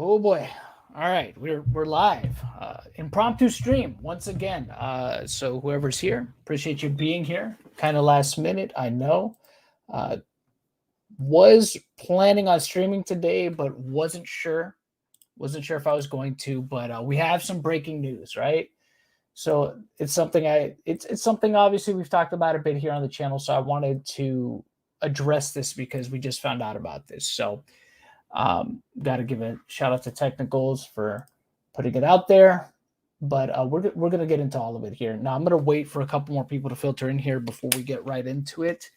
Oh boy. All right, we're live. Impromptu stream once again. So whoever's here, appreciate you being here. Kind of last minute, I know. Uh, was planning on streaming today, but wasn't sure. Wasn't sure if I was going to, but we have some breaking news, right? So it's something it's something obviously we've talked about a bit here on the channel. So I wanted to address this because we just found out about this. So got to give a shout out to Technicals for putting it out there. But we're going to get into all of it here. Now, I'm going to wait for a couple more people to filter in here before we get right into it.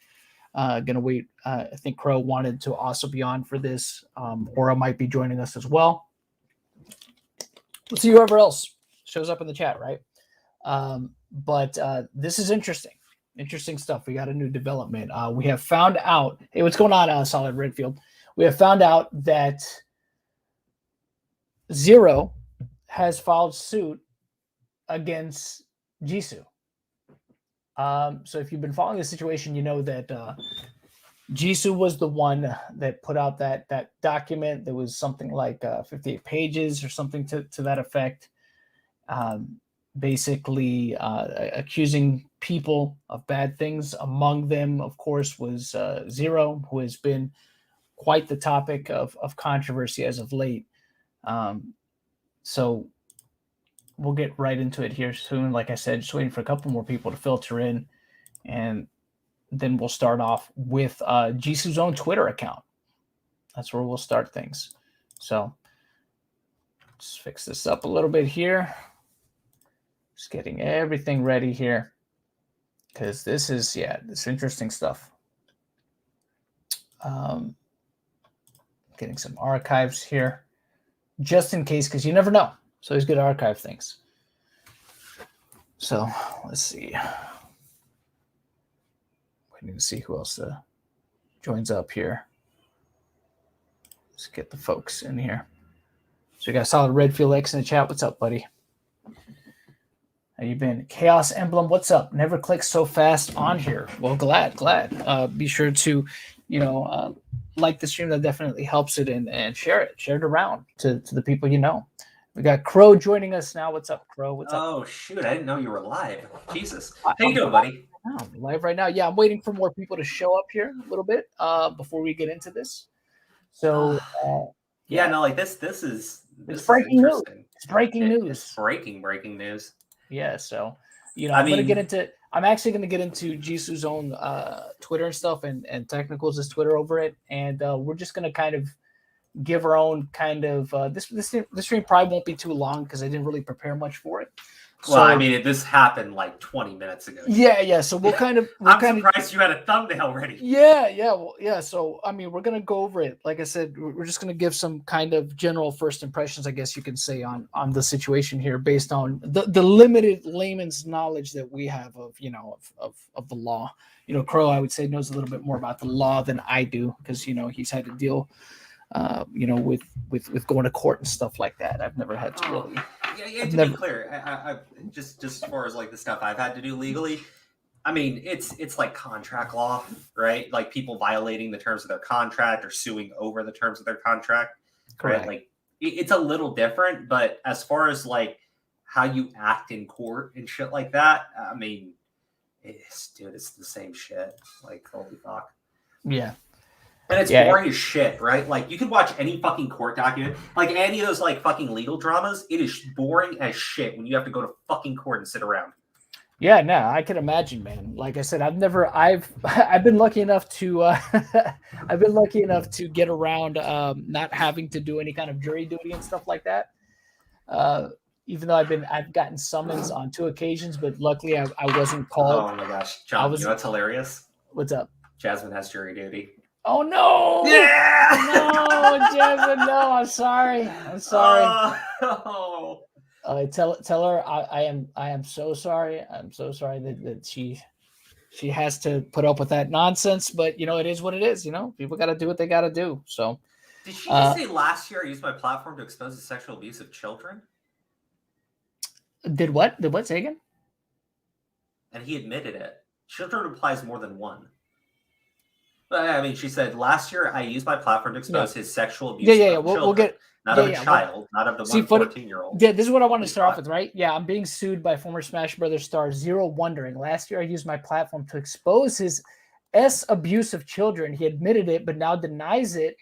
Going to wait. I think Crow wanted to also be on for this. Aura might be joining us as well. Let's see whoever else shows up in the chat, right? But this is interesting. Interesting stuff. We got a new development. We have found out. Hey, what's going on, Solid Redfield? We have found out that ZeRo has filed suit against Jisu. So if you've been following the situation, you know that Jisu was the one that put out that document. There was something like 58 pages or something to that effect. Basically accusing people of bad things. Among them, of course, was ZeRo, who has been quite the topic of controversy as of late. So we'll get right into it here soon. Like I said, just waiting for a couple more people to filter in, and then we'll start off with Jisu's own Twitter account. That's where we'll start things. So let's fix this up a little bit here. Just getting everything ready here, because this is, this interesting stuff. Getting some archives here, just in case, because you never know. So it's good to archive things. So let's see. Waiting to see who else joins up here. Let's get the folks in here. So we got Solid Redfield X in the chat. What's up, buddy? How you been? Chaos Emblem, what's up? Never clicked so fast on here. Well, glad. Be sure to, like the stream. That definitely helps it, and share it around to the people you know. We got Crow joining us now. What's up, Crow? What's up? Oh shoot, I didn't know you were live. Jesus, how you doing, buddy? I'm live right now. Yeah, I'm waiting for more people to show up here a little bit before we get into this. So like this is breaking news. It's breaking news. It's breaking news. Yeah, so I'm actually going to get into Jisu's own Twitter and stuff, and Technicals' Twitter over it, and we're just going to kind of give our own kind of this stream probably won't be too long because I didn't really prepare much for it. Well, I mean, this happened like 20 minutes ago. Yeah. So we'll kind of. I'm surprised you had a thumbnail ready. Yeah. So I mean, we're gonna go over it. Like I said, we're just gonna give some kind of general first impressions, I guess you can say, on the situation here, based on the limited layman's knowledge that we have of of the law. Crow, I would say, knows a little bit more about the law than I do, because he's had to deal with going to court and stuff like that. I've never had to really. Yeah, to be clear, I just as far as like the stuff I've had to do legally, I mean, it's like contract law, right? Like people violating the terms of their contract or suing over the terms of their contract. Correct. Right? Like it's a little different, but as far as like how you act in court and shit like that, I mean, it's the same shit. Like, holy fuck. Yeah. And it's boring as shit, right? Like, you can watch any fucking court document, like any of those like fucking legal dramas. It is boring as shit when you have to go to fucking court and sit around. Yeah, no, I can imagine, man. Like I said, I've been lucky enough to get around not having to do any kind of jury duty and stuff like that. Even though I've gotten summons on 2 occasions, but luckily I wasn't called. Oh my gosh, John, you know what's hilarious? What's up? Jasmine has jury duty. Oh no! Yeah! No, Jasmine, no. I'm sorry. Oh. Tell her I am so sorry. I'm so sorry that she has to put up with that nonsense. But it is what it is. People got to do what they got to do. So. Did she just say last year I used my platform to expose the sexual abuse of children? Did what? Did what? Say again? And he admitted it. Children implies more than one. I mean, she said last year I used my platform to expose his sexual abuse Yeah. of We'll children, get not of a child, not of the see, 14-year-old. Yeah, this is what I want to start off with, right? Yeah, I'm being sued by former Smash Brothers star ZeRo wondering. Last year I used my platform to expose his abuse of children. He admitted it, but now denies it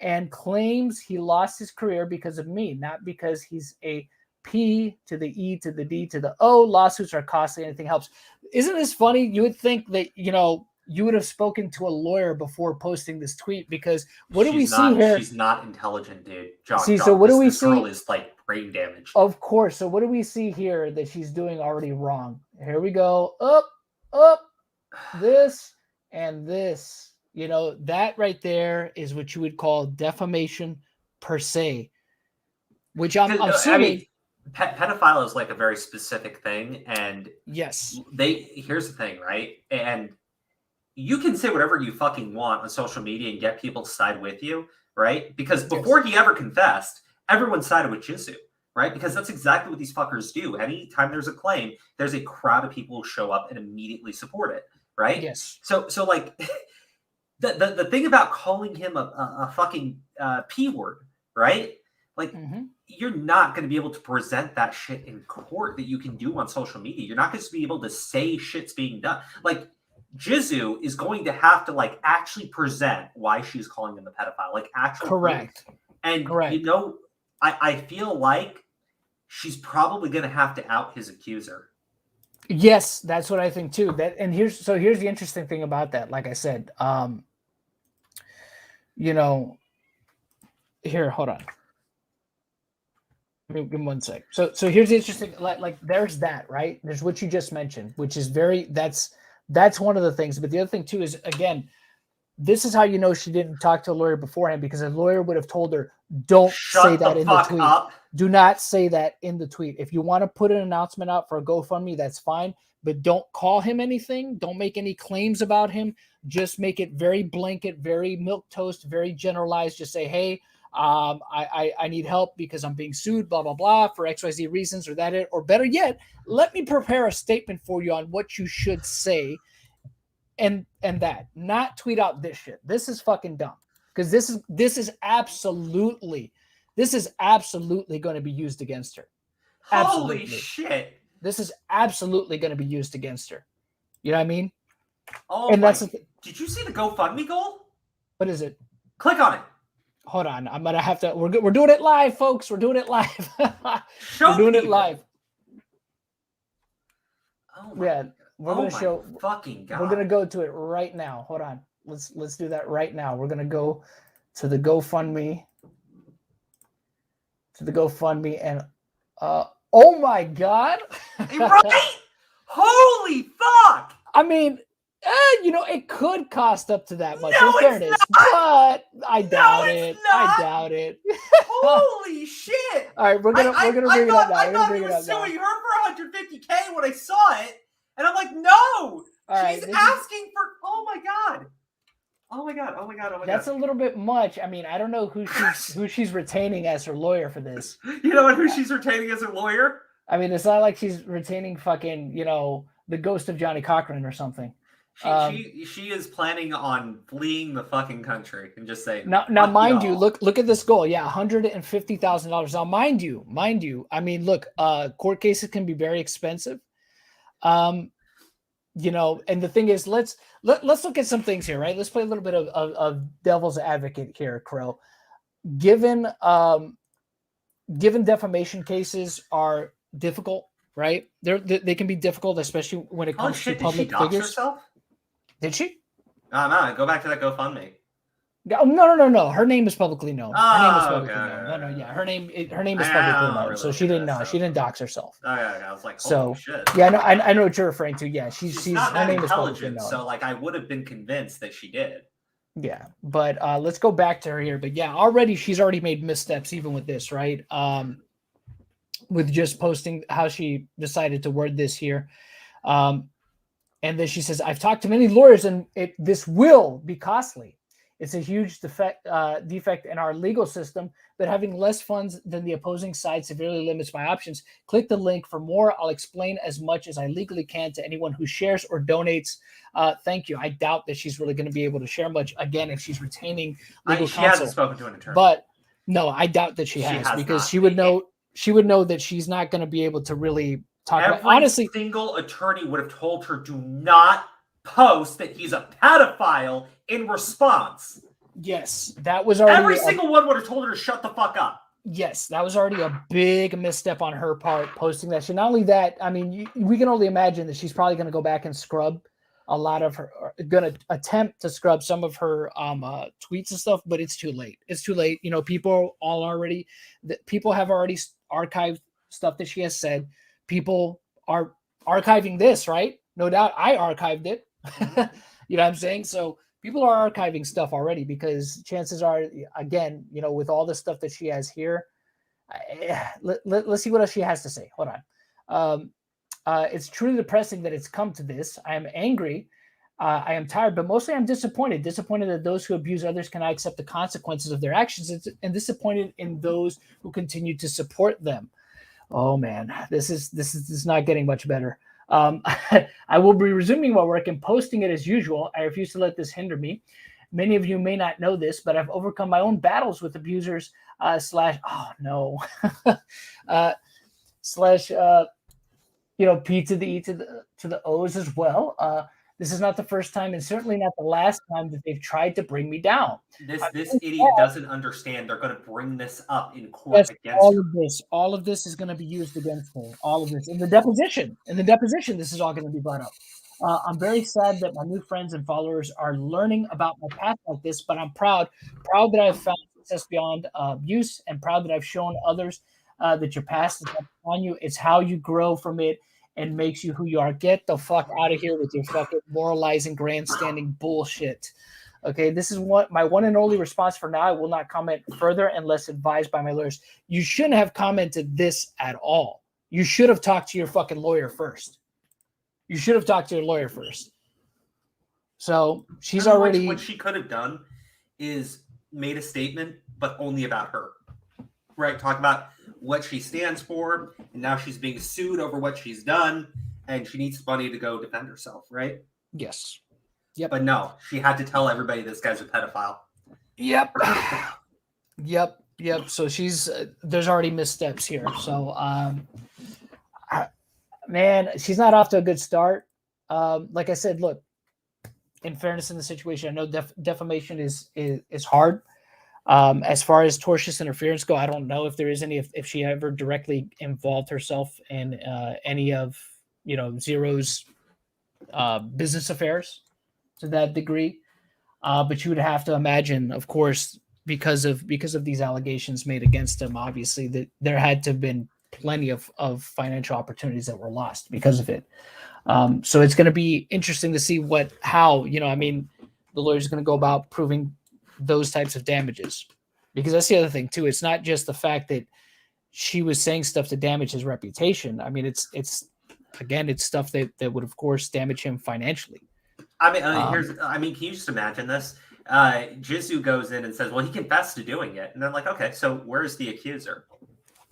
and claims he lost his career because of me, not because he's a P to the E to the D to the O. Lawsuits are costly. Anything helps. Isn't this funny? You would think that, you would have spoken to a lawyer before posting this tweet, because what do we see here? She's not intelligent, dude. So what do we this see? girl is like brain damaged. Of course. So what do we see here that she's doing already wrong? Here we go. Up, this and this. That right there is what you would call defamation per se, which I'm assuming. I mean, pedophile is like a very specific thing, and yes, here's the thing, right? And you can say whatever you fucking want on social media and get people to side with you, right? Because before he ever confessed, everyone sided with Jisu, right? Because that's exactly what these fuckers do. Anytime there's a claim, there's a crowd of people who show up and immediately support it, right? Yes. So like the thing about calling him a fucking P word, right? Like you're not going to be able to present that shit in court that you can do on social media. You're not going to be able to say shit's being done. Like Jisu is going to have to like actually present why she's calling him a pedophile, like actual correct proof. And I feel like she's probably going to have to out his accuser. Yes, that's what I think too. Here's the interesting thing about that. Like I said, here, hold on. Give me 1 sec. So here's the interesting, like there's that, right? There's what you just mentioned, which is that's one of the things. But the other thing too is, again, this is how you know she didn't talk to a lawyer beforehand, because a lawyer would have told her, don't say that in the tweet. Do not say that in the tweet. If you want to put an announcement out for a GoFundMe, that's fine, but don't call him anything. Don't make any claims about him. Just make it very blanket, very milquetoast, very generalized. Just say, hey, I need help because I'm being sued, blah, blah, blah, for XYZ reasons, or that, or better yet, let me prepare a statement for you on what you should say. And that, not tweet out this shit. This is fucking dumb, because this is absolutely going to be used against her. Absolutely. Holy shit! This is absolutely going to be used against her. You know what I mean? Oh, and did you see the GoFundMe goal? What is it? Click on it. Hold on, I'm gonna have to. We're doing it live, folks. We're doing it live. We're doing it live. Oh my God. We're gonna show. Fucking God. We're gonna go to it right now. Hold on. Let's do that right now. We're gonna go to the GoFundMe. And oh my God. Right? Holy fuck! I mean, it could cost up to that much. No, in fairness, but I doubt it. I doubt it. Holy shit! All right, we're gonna bring it up now. I thought he was suing her for $150K when I saw it, and I'm like, no, she's asking for. Oh my God! Oh my God! Oh my God! Oh my God! That's a little bit much. I mean, I don't know who she's retaining as her lawyer for this. You know what? Who she's retaining as her lawyer? I mean, it's not like she's retaining fucking, the ghost of Johnny Cochran or something. She is planning on fleeing the fucking country and just saying. Now, mind you, look at this goal. Yeah, $150,000. Now, mind you. I mean, look, court cases can be very expensive. And the thing is, let's look at some things here, right? Let's play a little bit of devil's advocate here, Crow. Given defamation cases are difficult, right? They can be difficult, especially when it comes to public figures. Herself? Did she? No. Go back to that GoFundMe. Oh, no. Her name is publicly known. Her name is publicly known. No. Yeah, her name is publicly known. So she didn't know. She didn't dox herself. Oh, yeah. I was like, holy shit. Yeah, I know what you're referring to. Yeah, she's not her that name is publicly intelligent. known. So like, I would have been convinced that she did. Yeah, but let's go back to her here. But yeah, she's already made missteps even with this, right? With just posting how she decided to word this here. And then she says, I've talked to many lawyers and this will be costly. It's a huge defect in our legal system, but having less funds than the opposing side severely limits my options. Click the link for more. I'll explain as much as I legally can to anyone who shares or donates. Thank you. I doubt that she's really going to be able to share much, again, if she's retaining legal She counsel. hasn't spoken to an attorney. But no, I doubt that she has because not. she would know that she's not going to be able to really talk about. Honestly, single attorney would have told her, do not post that he's a pedophile in response. Yes, that was already every single one would have told her to shut the fuck up. Yes, that was already a big misstep on her part, posting that shit. Not only that, I mean, we can only imagine that she's probably going to go back and scrub a lot of her, going to attempt to scrub some of her tweets and stuff, but it's too late. It's too late. You know, people have already archived stuff that she has said. People are archiving this, right? No doubt I archived it. You know what I'm saying? So people are archiving stuff already because chances are, again, you know, with all the stuff that she has here, let's see what else she has to say. Hold on. It's truly depressing that it's come to this. I am angry. I am tired, but mostly I'm disappointed. Disappointed that those who abuse others cannot accept the consequences of their actions, and disappointed in those who continue to support them. Oh man, this is not getting much better. I will be resuming my work and posting it as usual. I refuse to let this hinder me. Many of you may not know this, but I've overcome my own battles with abusers you know, P to the E to the O's as well. This is not the first time and certainly not the last time that they've tried to bring me down. This idiot doesn't understand. They're going to bring this up in court against her. All of this is going to be used against her. All of this in the deposition. This is all going to be brought up. I'm very sad that my new friends and followers are learning about my path like this, but I'm proud that I've found success beyond abuse, and proud that I've shown others that your past is not on you. It's how you grow from it and makes you who you are. Get the fuck out of here with your fucking moralizing, grandstanding bullshit. Okay, this is what my one and only response for now. I will not comment further unless advised by my lawyers. You shouldn't have commented this at all. You should have talked to your fucking lawyer first. So she's already. What she could have done is made a statement, but only about her. Right? Talk about what she stands for, and now she's being sued over what she's done, and she needs money to go defend herself, right? Yes. Yep. But no, she had to tell everybody this guy's a pedophile. Yep. Yep. So she's there's already missteps here. So man, she's not off to a good start. Like I said, look, in fairness in the situation, I know defamation is hard. As far as tortious interference go, I don't know if there is any, if she ever directly involved herself in any of, you know, ZeRo's business affairs to that degree. But you would have to imagine, of course, because of these allegations made against him, obviously that there had to have been plenty of financial opportunities that were lost because of it. So it's going to be interesting to see how, you know, I mean, the lawyer's going to go about proving those types of damages, because that's the other thing too. It's not just the fact that she was saying stuff to damage his reputation. I mean, it's stuff that would of course damage him financially. I mean, can you just imagine this? Jisu goes in and says, well, he confessed to doing it. And they're like, okay, so where's the accuser?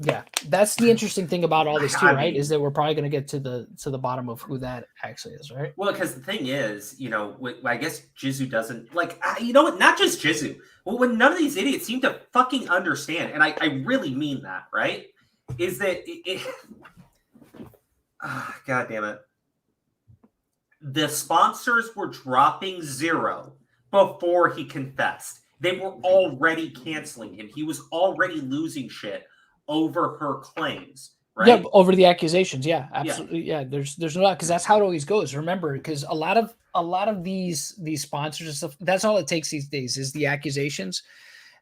Yeah, that's the interesting thing about all this too, right? Is that we're probably going to get to the bottom of who that actually is, right? Well, because the thing is, you know, I guess Jisu doesn't like, you know what? Not just Jisu. Well, when none of these idiots seem to fucking understand, and I really mean that, right? Is that God damn it. The sponsors were dropping ZeRo before he confessed. They were already canceling him. He was already losing shit over her claims, right? Yeah, over the accusations. Yeah, absolutely. Yeah, there's no doubt, because that's how it always goes. Remember, because a lot of these sponsors and stuff, that's all it takes these days is the accusations,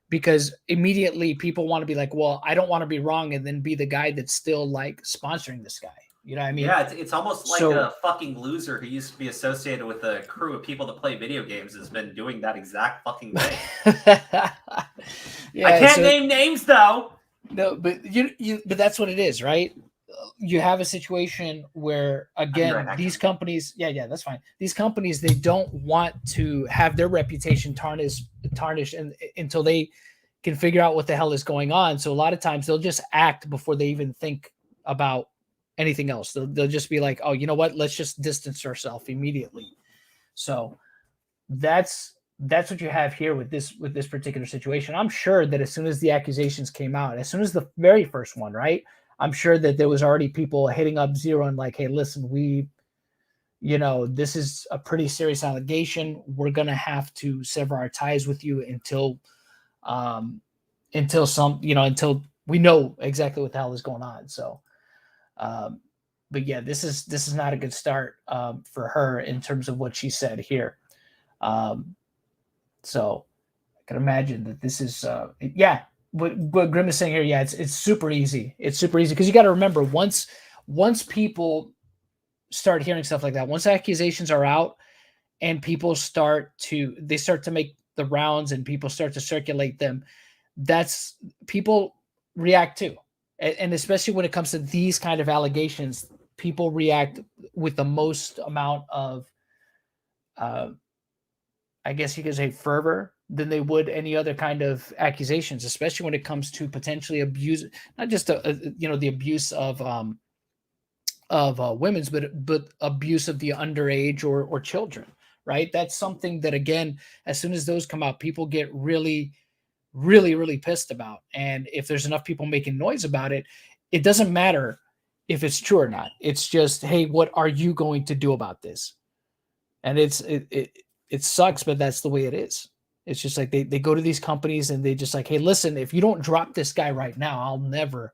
because immediately people want to be like, well, I don't want to be wrong and then be the guy that's still like sponsoring this guy. You know what I mean? Yeah, it's almost like a fucking loser who used to be associated with a crew of people that play video games has been doing that exact fucking thing. Yeah, I can't name names though. No, but but that's what it is, right? you have a situation where, I'll be right again, back. these companies, that's fine. These companies, they don't want to have their reputation tarnished until they can figure out what the hell is going on. So a lot of times they'll just act before they even think about anything else. They'll just be like, oh, you know what? Let's just distance ourselves immediately. So that's what you have here with this particular situation. I'm sure that as soon as the accusations came out, as soon as the very first one, right? I'm sure that there was already people hitting up ZeRo and like, hey, listen, this is a pretty serious allegation. We're gonna have to sever our ties with you until until we know exactly what the hell is going on. So but yeah, this is not a good start for her in terms of what she said here. So I can imagine that this is what Grim is saying here. Yeah, it's super easy. It's super easy because you got to remember once people start hearing stuff like that, once accusations are out and people start to make the rounds and people start to circulate them, that's people react too. And especially when it comes to these kind of allegations, people react with the most amount of I guess you could say fervor than they would any other kind of accusations, especially when it comes to potentially abuse, not just the abuse of women's, but abuse of the underage or children, right? That's something that, again, as soon as those come out, people get really, really, really pissed about. And if there's enough people making noise about it, it doesn't matter if it's true or not. It's just, hey, what are you going to do about this? And it sucks, but that's the way it is. It's just like they go to these companies and they just like, hey, listen, if you don't drop this guy right now, I'll never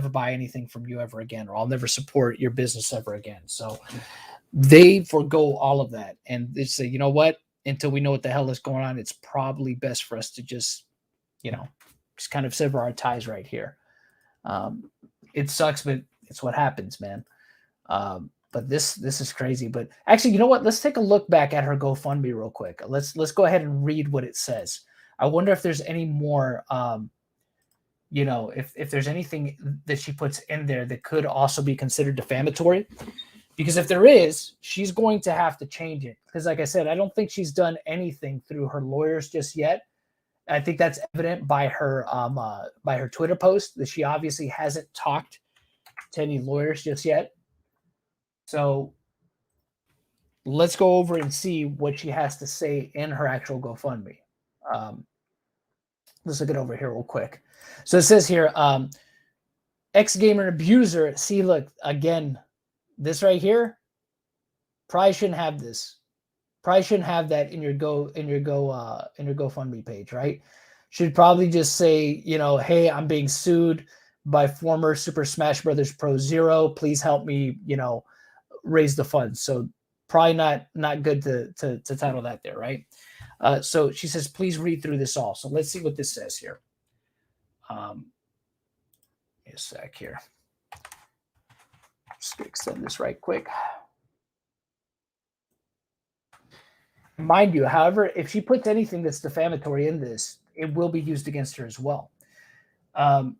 buy anything from you ever again, or I'll never support your business ever again. So they forego all of that. And they say, you know what? Until we know what the hell is going on, it's probably best for us to just kind of sever our ties right here. It sucks, but it's what happens, man. But this is crazy. But actually, you know what? Let's take a look back at her GoFundMe real quick. Let's go ahead and read what it says. I wonder if there's any more if there's anything that she puts in there that could also be considered defamatory. Because if there is, she's going to have to change it. Because like I said, I don't think she's done anything through her lawyers just yet. I think that's evident by her Twitter post that she obviously hasn't talked to any lawyers just yet. So let's go over and see what she has to say in her actual GoFundMe. Let's look it over here real quick. So it says here, ex-gamer abuser. See, look, again, this right here, probably shouldn't have this. Probably shouldn't have that in your GoFundMe page, right? Should probably just say, hey, I'm being sued by former Super Smash Brothers Pro ZeRo. Please help me, raise the funds. So probably not good to title that there, right? So she says, please read through this all. So let's see what this says here. A sec here. Just extend this right quick. Mind you, however, if she puts anything that's defamatory in this, it will be used against her as well. So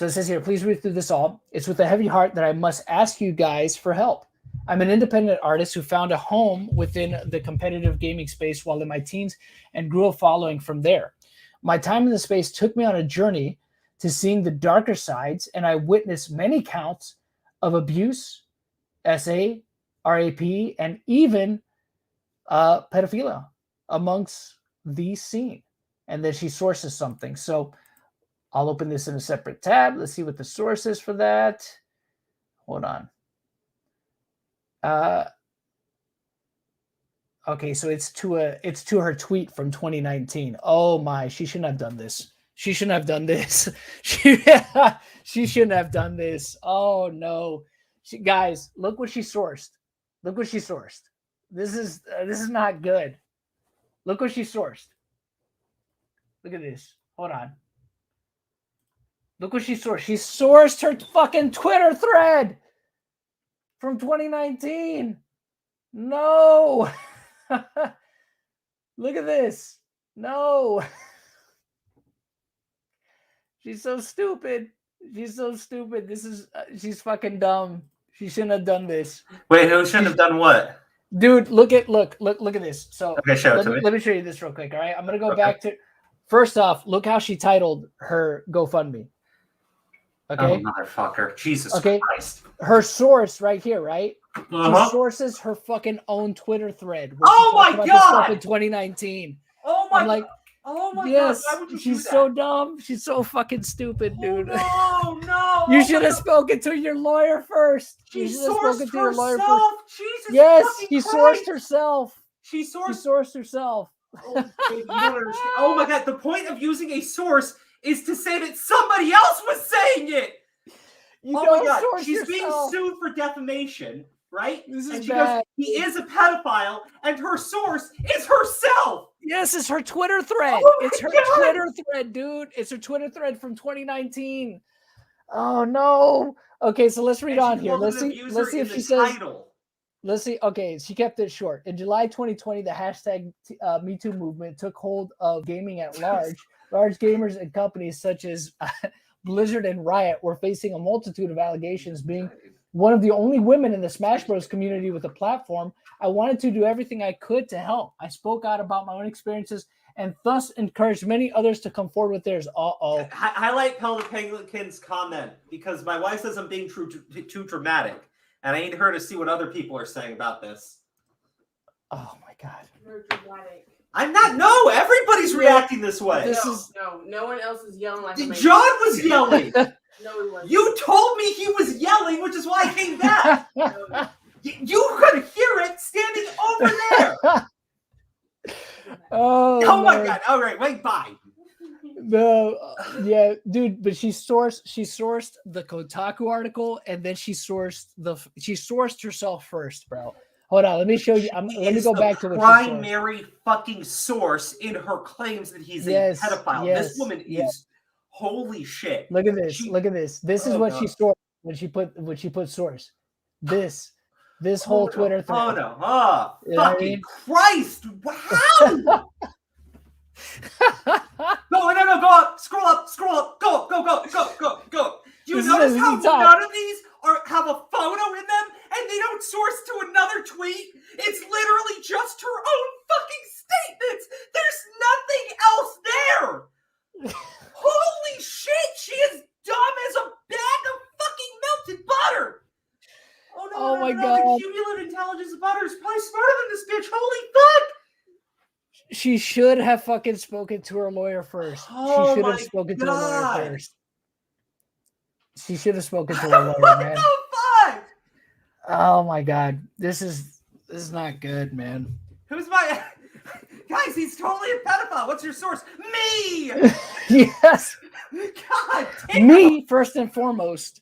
it says here, please read through this all. It's with a heavy heart that I must ask you guys for help. I'm an independent artist who found a home within the competitive gaming space while in my teens and grew a following from there. My time in the space took me on a journey to seeing the darker sides, and I witnessed many counts of abuse, SA, RAP, and even pedophilia amongst the scene. And then she sources something. So I'll open this in a separate tab. Let's see what the source is for that. Hold on. Okay, so it's to her tweet from 2019. Oh my, she shouldn't have done this. She shouldn't have done this. She shouldn't have done this. Oh no. Guys, look what she sourced. Look what she sourced. This is not good. Look what she sourced. Look at this. Hold on. Look what she sourced. She sourced her fucking Twitter thread from 2019. No. Look at this. No. She's so stupid. She's so stupid. This is she's fucking dumb. She shouldn't have done this. Wait, who shouldn't have done what? Dude, look at this. So Okay, show it to me. let me show you this real quick. All right, I'm gonna go Okay. back to. First off, look how she titled her GoFundMe. Okay. Oh, motherfucker! Jesus Christ! Her source right here, right? Uh-huh. She sources her fucking own Twitter thread. Oh my God! In 2019. Oh my! I'm like, oh my yes, God! Why would you she's do so dumb. She's so fucking stupid, dude. Oh no! You should have spoken to your lawyer first. She You should have sourced spoken to your lawyer herself. first. Jesus Yes, fucking he Christ. sourced herself. She She sourced. sourced herself. Oh, babe, you don't understand. Oh my God! The point of using a source is to say that somebody else was saying it. You Oh don't my God! source She's yourself. being sued for defamation, right? This is and she bad. goes, "He is a pedophile," and her source is herself. Yes, it's her Twitter thread. Oh my It's her God. Twitter thread, dude. It's her Twitter thread from 2019. Oh no. Okay, so let's read And on she here. called Let's an see. abuser Let's see in if the she says. title. Let's see. Okay, she kept it short. In July 2020, the hashtag Me Too movement took hold of gaming at large. Large gamers and companies such as Blizzard and Riot were facing a multitude of allegations. Being one of the only women in the Smash Bros. Community with a platform, I wanted to do everything I could to help. I spoke out about my own experiences and thus encouraged many others to come forward with theirs. Highlight Penguin's comment because my wife says I'm being too dramatic, and I need her to see what other people are saying about this. Oh my God. You're dramatic. I'm not. No, everybody's reacting this way. No one else is yelling like a man. John was yelling. No, he wasn't. You told me he was yelling, which is why I came back. You could hear it standing over there. Oh my God! All right, wait, bye. No, yeah, dude, but she sourced the Kotaku article and then she sourced herself first, bro. Hold on, let me show you. Let me go back to what primary fucking source in her claims that he's a pedophile. Yes, this woman is holy shit. Look at this. Look at this. This is what she sourced when she put source. This whole Twitter thread. Oh no! Oh, fucking Christ! Wow! No! Go up! Scroll up! Go! You notice how none of these have a photo in them, and they don't source to another tweet? It's literally just her own fucking statements. There's nothing else there. Holy shit! She is dumb as a bag of fucking melted butter. Oh my God! The cumulative intelligence of butter is probably smarter than this bitch. Holy fuck! She should have fucking spoken to her lawyer first. Oh, she should have spoken to her lawyer first. She should have spoken to her lawyer, man. What the fuck? Oh my God. This is not good, man. Who's my guys? He's totally a pedophile. What's your source? Me. Yes. God damn. Me first and foremost.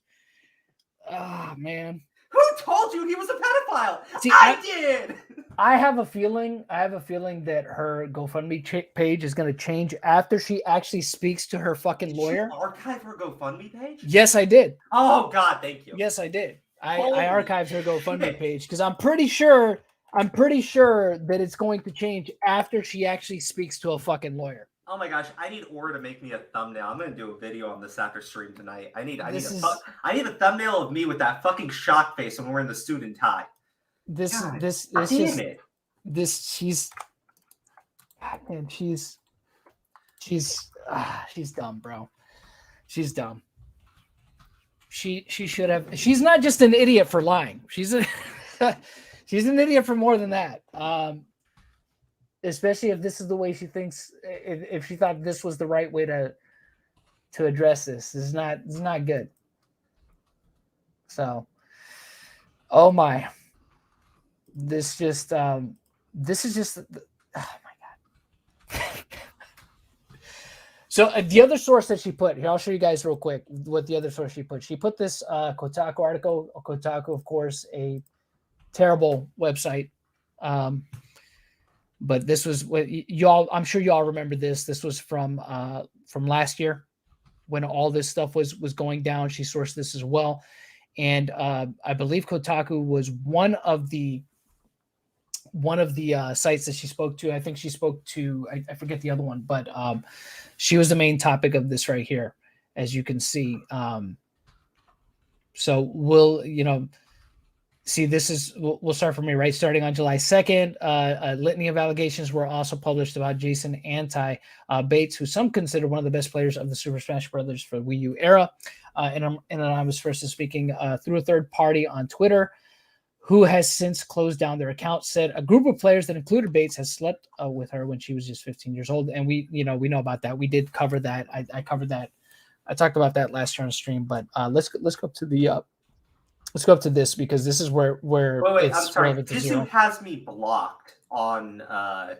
Oh man. Who told you he was a pedophile? See, I did. I have a feeling that her GoFundMe page is going to change after she actually speaks to her fucking lawyer. Did you archive her GoFundMe page? Yes, I did. Oh God, thank you. Yes, I did. I archived her GoFundMe page because I'm pretty sure that it's going to change after she actually speaks to a fucking lawyer. Oh my gosh, I need Aura to make me a thumbnail. I'm gonna do a video on this after stream tonight. I need a thumbnail of me with that fucking shock face when we're in the student tie. She's dumb, bro. She's dumb. She should have. She's not just an idiot for lying. She's an idiot for more than that. Especially if this is the way she thinks. If she thought this was the right way to address this, it's not good. So, oh my. This is just oh my God. So the other source that she put here, I'll show you guys real quick what the other source she put. She put this Kotaku article. Kotaku, of course, a terrible website. But this was what y'all. I'm sure y'all remember this. This was from last year when all this stuff was going down. She sourced this as well, and I believe Kotaku was one of the sites that she spoke to. I think she spoke to, I forget the other one, but she was the main topic of this right here. as you can see. So we'll, see, this is, we'll start from here, right? Starting on July 2nd, a litany of allegations were also published about Jason Bates, who some consider one of the best players of the Super Smash Brothers for Wii U era. And I was first speaking through a third party on Twitter, who has since closed down their account, said a group of players that included Bates has slept with her when she was just 15 years old. And we know about that. We did cover that. I covered that. I talked about that last year on stream, but let's go up to the let's go up to this, because this is where wait, it's I'm sorry. relevant to Jisu ZeRo. has me blocked on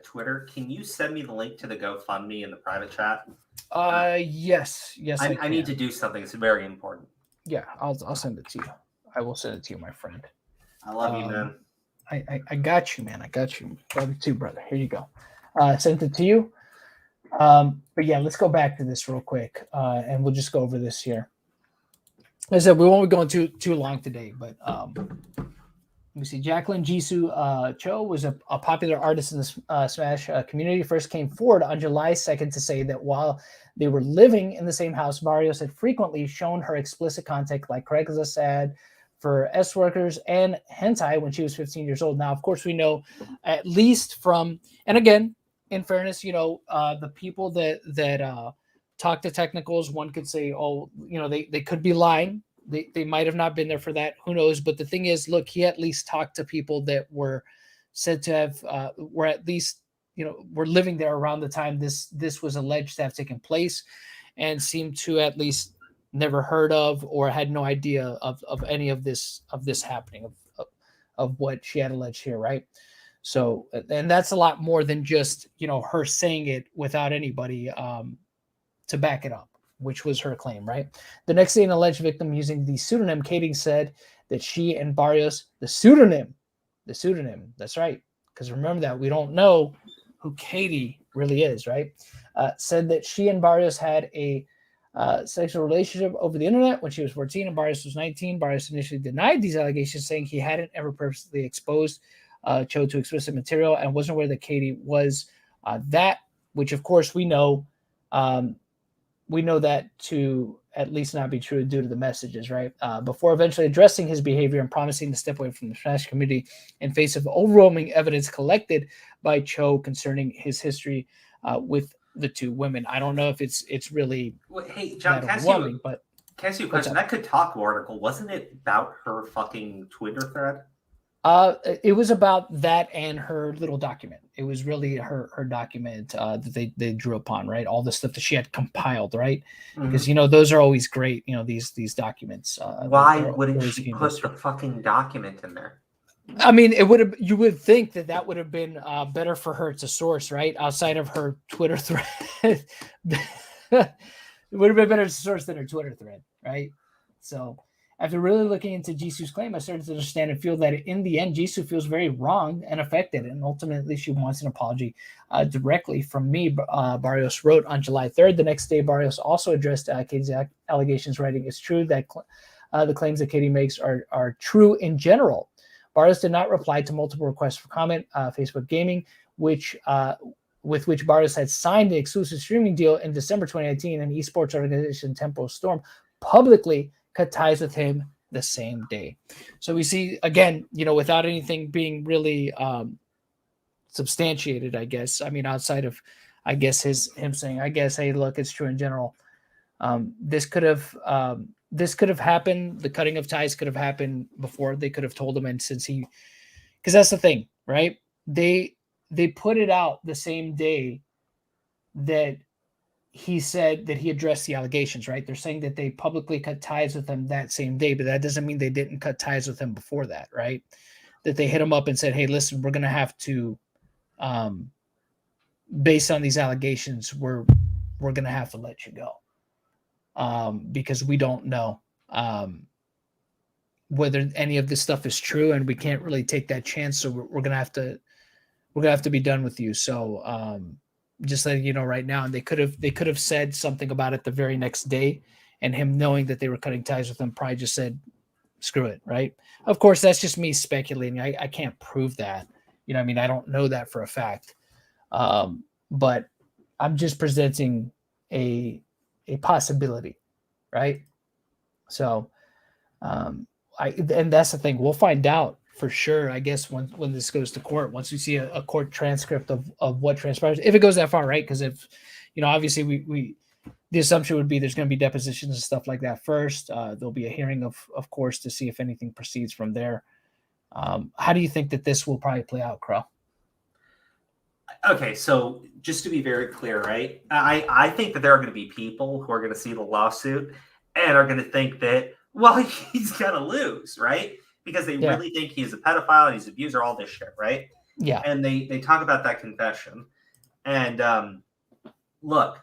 Twitter. Can you send me the link to the GoFundMe in the private chat? Yes, I need to do something. It's very important. Yeah, I'll send it to you. I will send it to you, my friend. I love you, man. I got you, man. I got you. Love you too, brother. Here you go. Sent it to you. But yeah, let's go back to this real quick, and we'll just go over this here. As I said, we won't be going too long today, but let me see. Jacqueline Jisu Cho was a popular artist in the Smash community. First came forward on July 2nd to say that while they were living in the same house, Barrios had frequently shown her explicit content, like Craigslist ad for S workers and hentai, when she was 15 years old. Now, of course, we know, at least from, and again, in fairness, the people that talk to technicals, one could say, oh, they could be lying. They might have not been there for that. Who knows? But the thing is, look, he at least talked to people that were said to have, were at least, were living there around the time this was alleged to have taken place, and seemed to at least never heard of or had no idea of any of this happening, of what she had alleged here, right? So, and that's a lot more than just, her saying it without anybody to back it up, which was her claim, right? The next day, an alleged victim using the pseudonym Katie said that she and Barrios, the pseudonym, that's right, because remember that we don't know who Katie really is, right? Said that she and Barrios had a sexual relationship over the internet when she was 14 and Barrios was 19. Barrios initially denied these allegations, saying he hadn't ever purposely exposed Cho to explicit material and wasn't aware that Katie was that, which of course we know that to at least not be true due to the messages, right? Before eventually addressing his behavior and promising to step away from the Smash community in face of overwhelming evidence collected by Cho concerning his history with the two women. I don't know if it's really hey, John, that overwhelming, but can I ask you a question? That Kotaku article, wasn't it about her fucking Twitter thread? It was about that and her little document. It was really her document that they drew upon, right? All the stuff that she had compiled, right? Because those are always great. These documents. Why wouldn't she put the fucking document in there? I mean, you would think that would have been better for her to source, right? Outside of her Twitter thread, it would have been better to source than her Twitter thread, right? So, after really looking into Jisu's claim, I started to understand and feel that in the end, Jisu feels very wronged and affected, and ultimately she wants an apology directly from me, Barrios wrote on July 3rd. The next day, Barrios also addressed Katie's allegations, writing, "It's true that the claims that Katie makes are true in general." Barrios did not reply to multiple requests for comment. Facebook Gaming, with which Barrios had signed the exclusive streaming deal in December 2019, and esports organization Tempo Storm publicly cut ties with him the same day. So we see, again, without anything being really substantiated, I guess. I mean, outside of, I guess, him saying, I guess, hey, look, it's true in general. This could have happened. The cutting of ties could have happened before. They could have told him, and because that's the thing, right? They put it out the same day that he said that he addressed the allegations, right? They're saying that they publicly cut ties with him that same day, but that doesn't mean they didn't cut ties with him before that, right? That they hit him up and said, hey, listen, we're going to have to, based on these allegations, we're going to have to let you go. Because we don't know whether any of this stuff is true, and we can't really take that chance. So we're going to have to be done with you. So, just letting you know right now, and they could have said something about it the very next day, and him knowing that they were cutting ties with them probably just said, screw it, right? Of course, that's just me speculating. I can't prove that. I mean, I don't know that for a fact. But I'm just presenting a possibility, right? So, and that's the thing. We'll find out for sure, I guess, when this goes to court, once we see a court transcript of what transpires, if it goes that far, right? Because if, obviously we the assumption would be there's going to be depositions and stuff like that first. There'll be a hearing, of course, to see if anything proceeds from there. How do you think that this will probably play out, Crow? Okay, so just to be very clear, right? I think that there are going to be people who are going to see the lawsuit and are going to think that, well, he's going to lose, right? Because they really think he's a pedophile and he's an abuser, all this shit, right? Yeah. And they talk about that confession. And look,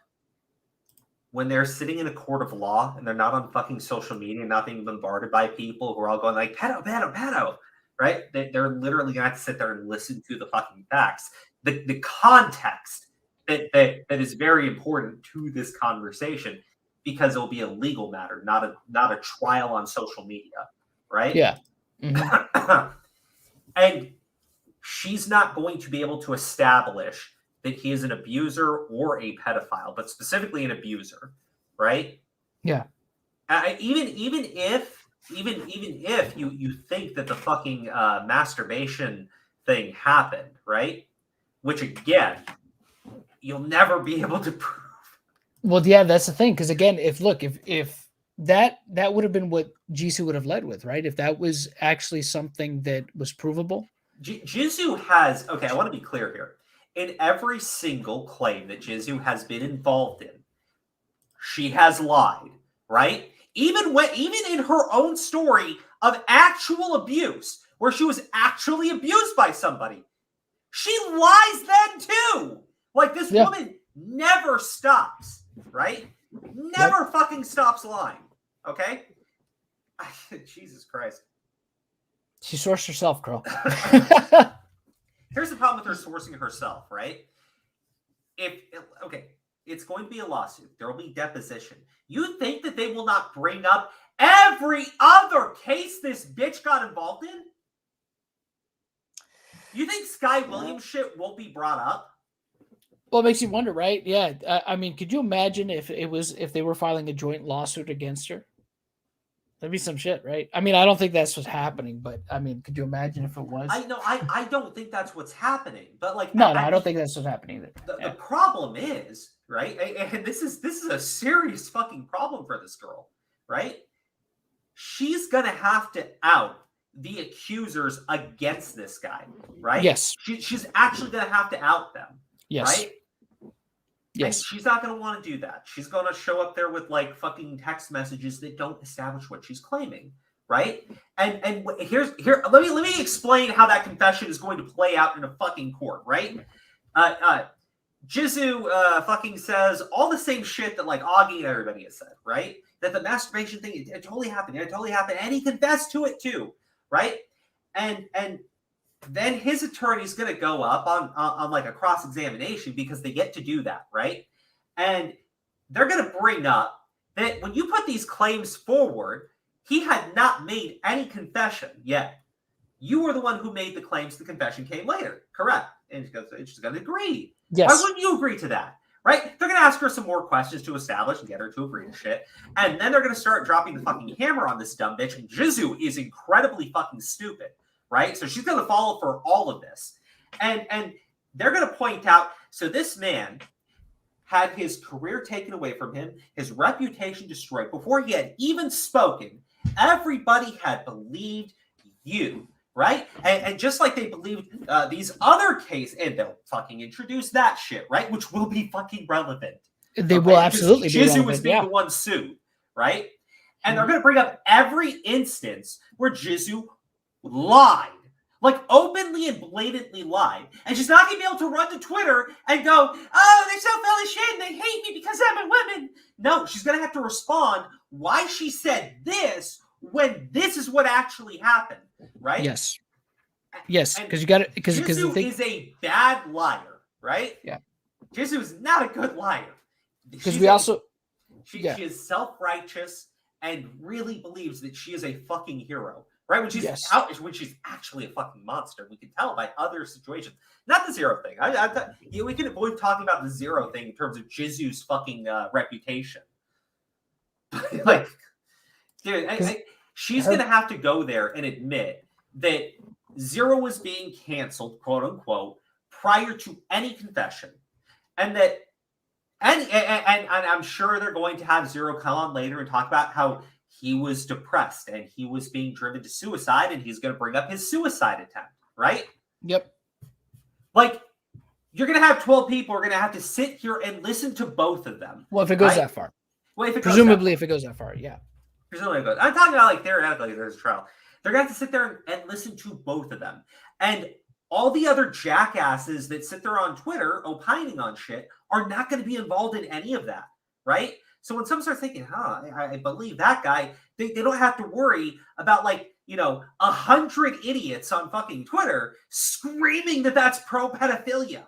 when they're sitting in a court of law and they're not on fucking social media, not being bombarded by people who are all going like, pedo, right? They're literally going to have to sit there and listen to the fucking facts. The context that is very important to this conversation, because it'll be a legal matter, not a trial on social media, right? Yeah. Mm-hmm. And she's not going to be able to establish that he is an abuser or a pedophile, but specifically an abuser, right? Yeah. Even if you think that the fucking masturbation thing happened, right? Which again, you'll never be able to prove. Well, yeah, that's the thing. Because again, if that would have been what Jisu would have led with, right? If that was actually something that was provable. Jisu has, okay, I want to be clear here. In every single claim that Jisu has been involved in, she has lied, right? Even in her own story of actual abuse, where she was actually abused by somebody, she lies then too. Like, this woman never stops, right? Never fucking stops lying, okay? Jesus Christ. She sourced herself, Crow. Here's the problem with her sourcing herself, right? It's going to be a lawsuit. There will be deposition. You think that they will not bring up every other case this bitch got involved in? You think Sky Williams shit won't be brought up? Well, it makes you wonder, right? Yeah. I mean, could you imagine if they were filing a joint lawsuit against her? That'd be some shit, right? I mean, I don't think that's what's happening, but I mean, could you imagine if it was? I don't think that's what's happening. But like, no, I don't think that's what's happening either. The problem is, right? And this is a serious fucking problem for this girl, right? She's gonna have to out the accusers against this guy, right? Yes. She's actually gonna have to out them. Yes. Right? Yes. And she's not going to want to do that. She's going to show up there with like fucking text messages that don't establish what she's claiming, right? And here let me explain how that confession is going to play out in a fucking court, right? Jisu fucking says all the same shit that like Augie and everybody has said, right? That the masturbation thing, it totally happened. It totally happened. And he confessed to it too, right? And then his attorney's going to go up on like a cross-examination because they get to do that, right? And they're going to bring up that when you put these claims forward, he had not made any confession yet. You were the one who made the claims. The confession came later. Correct. And she's going to agree. Yes. Why wouldn't you agree to that? Right? They're going to ask her some more questions to establish and get her to agree to shit. And then they're going to start dropping the fucking hammer on this dumb bitch. And Jisu is incredibly fucking stupid. Right? So she's going to follow for all of this. And they're going to point out, so this man had his career taken away from him, his reputation destroyed before he had even spoken. Everybody had believed you, right? And just like they believed these other cases, and they'll fucking introduce that shit, right? Which will be fucking relevant. They will absolutely be relevant. Jisu was being the one sued, right? And they're going to bring up every instance where Jisu lied, like openly and blatantly lied, and she's not gonna be able to run to Twitter and go, "Oh, they're so full of shit and they hate me because I'm a woman." No, she's gonna have to respond why she said this when this is what actually happened, right? Yes, because you got it. Because Jisu is a bad liar, right? Yeah, Jisu is not a good liar. Because we also she is self-righteous and really believes that she is a fucking hero. Right, when she's when she's actually a fucking monster, we can tell by other situations. Not the ZeRo thing. We can avoid talking about the ZeRo thing in terms of Jisu's fucking reputation. Like, dude, she's her- going to have to go there and admit that ZeRo was being canceled, quote unquote, prior to any confession. And that, and I'm sure they're going to have ZeRo come on later and talk about how he was depressed and he was being driven to suicide, and he's going to bring up his suicide attempt, right? Yep. Like, you're going to have 12 people who are going to have to sit here and listen to both of them. Well, if it goes right? that far. Well, if it Presumably, if it goes that far, yeah. Presumably it goes. I'm talking about, like, theoretically, there's a trial. They're going to have to sit there and listen to both of them. And all the other jackasses that sit there on Twitter opining on shit are not going to be involved in any of that, right? So when someone starts thinking, I believe that guy, they don't have to worry about, like, 100 idiots on fucking Twitter screaming that that's pro-pedophilia,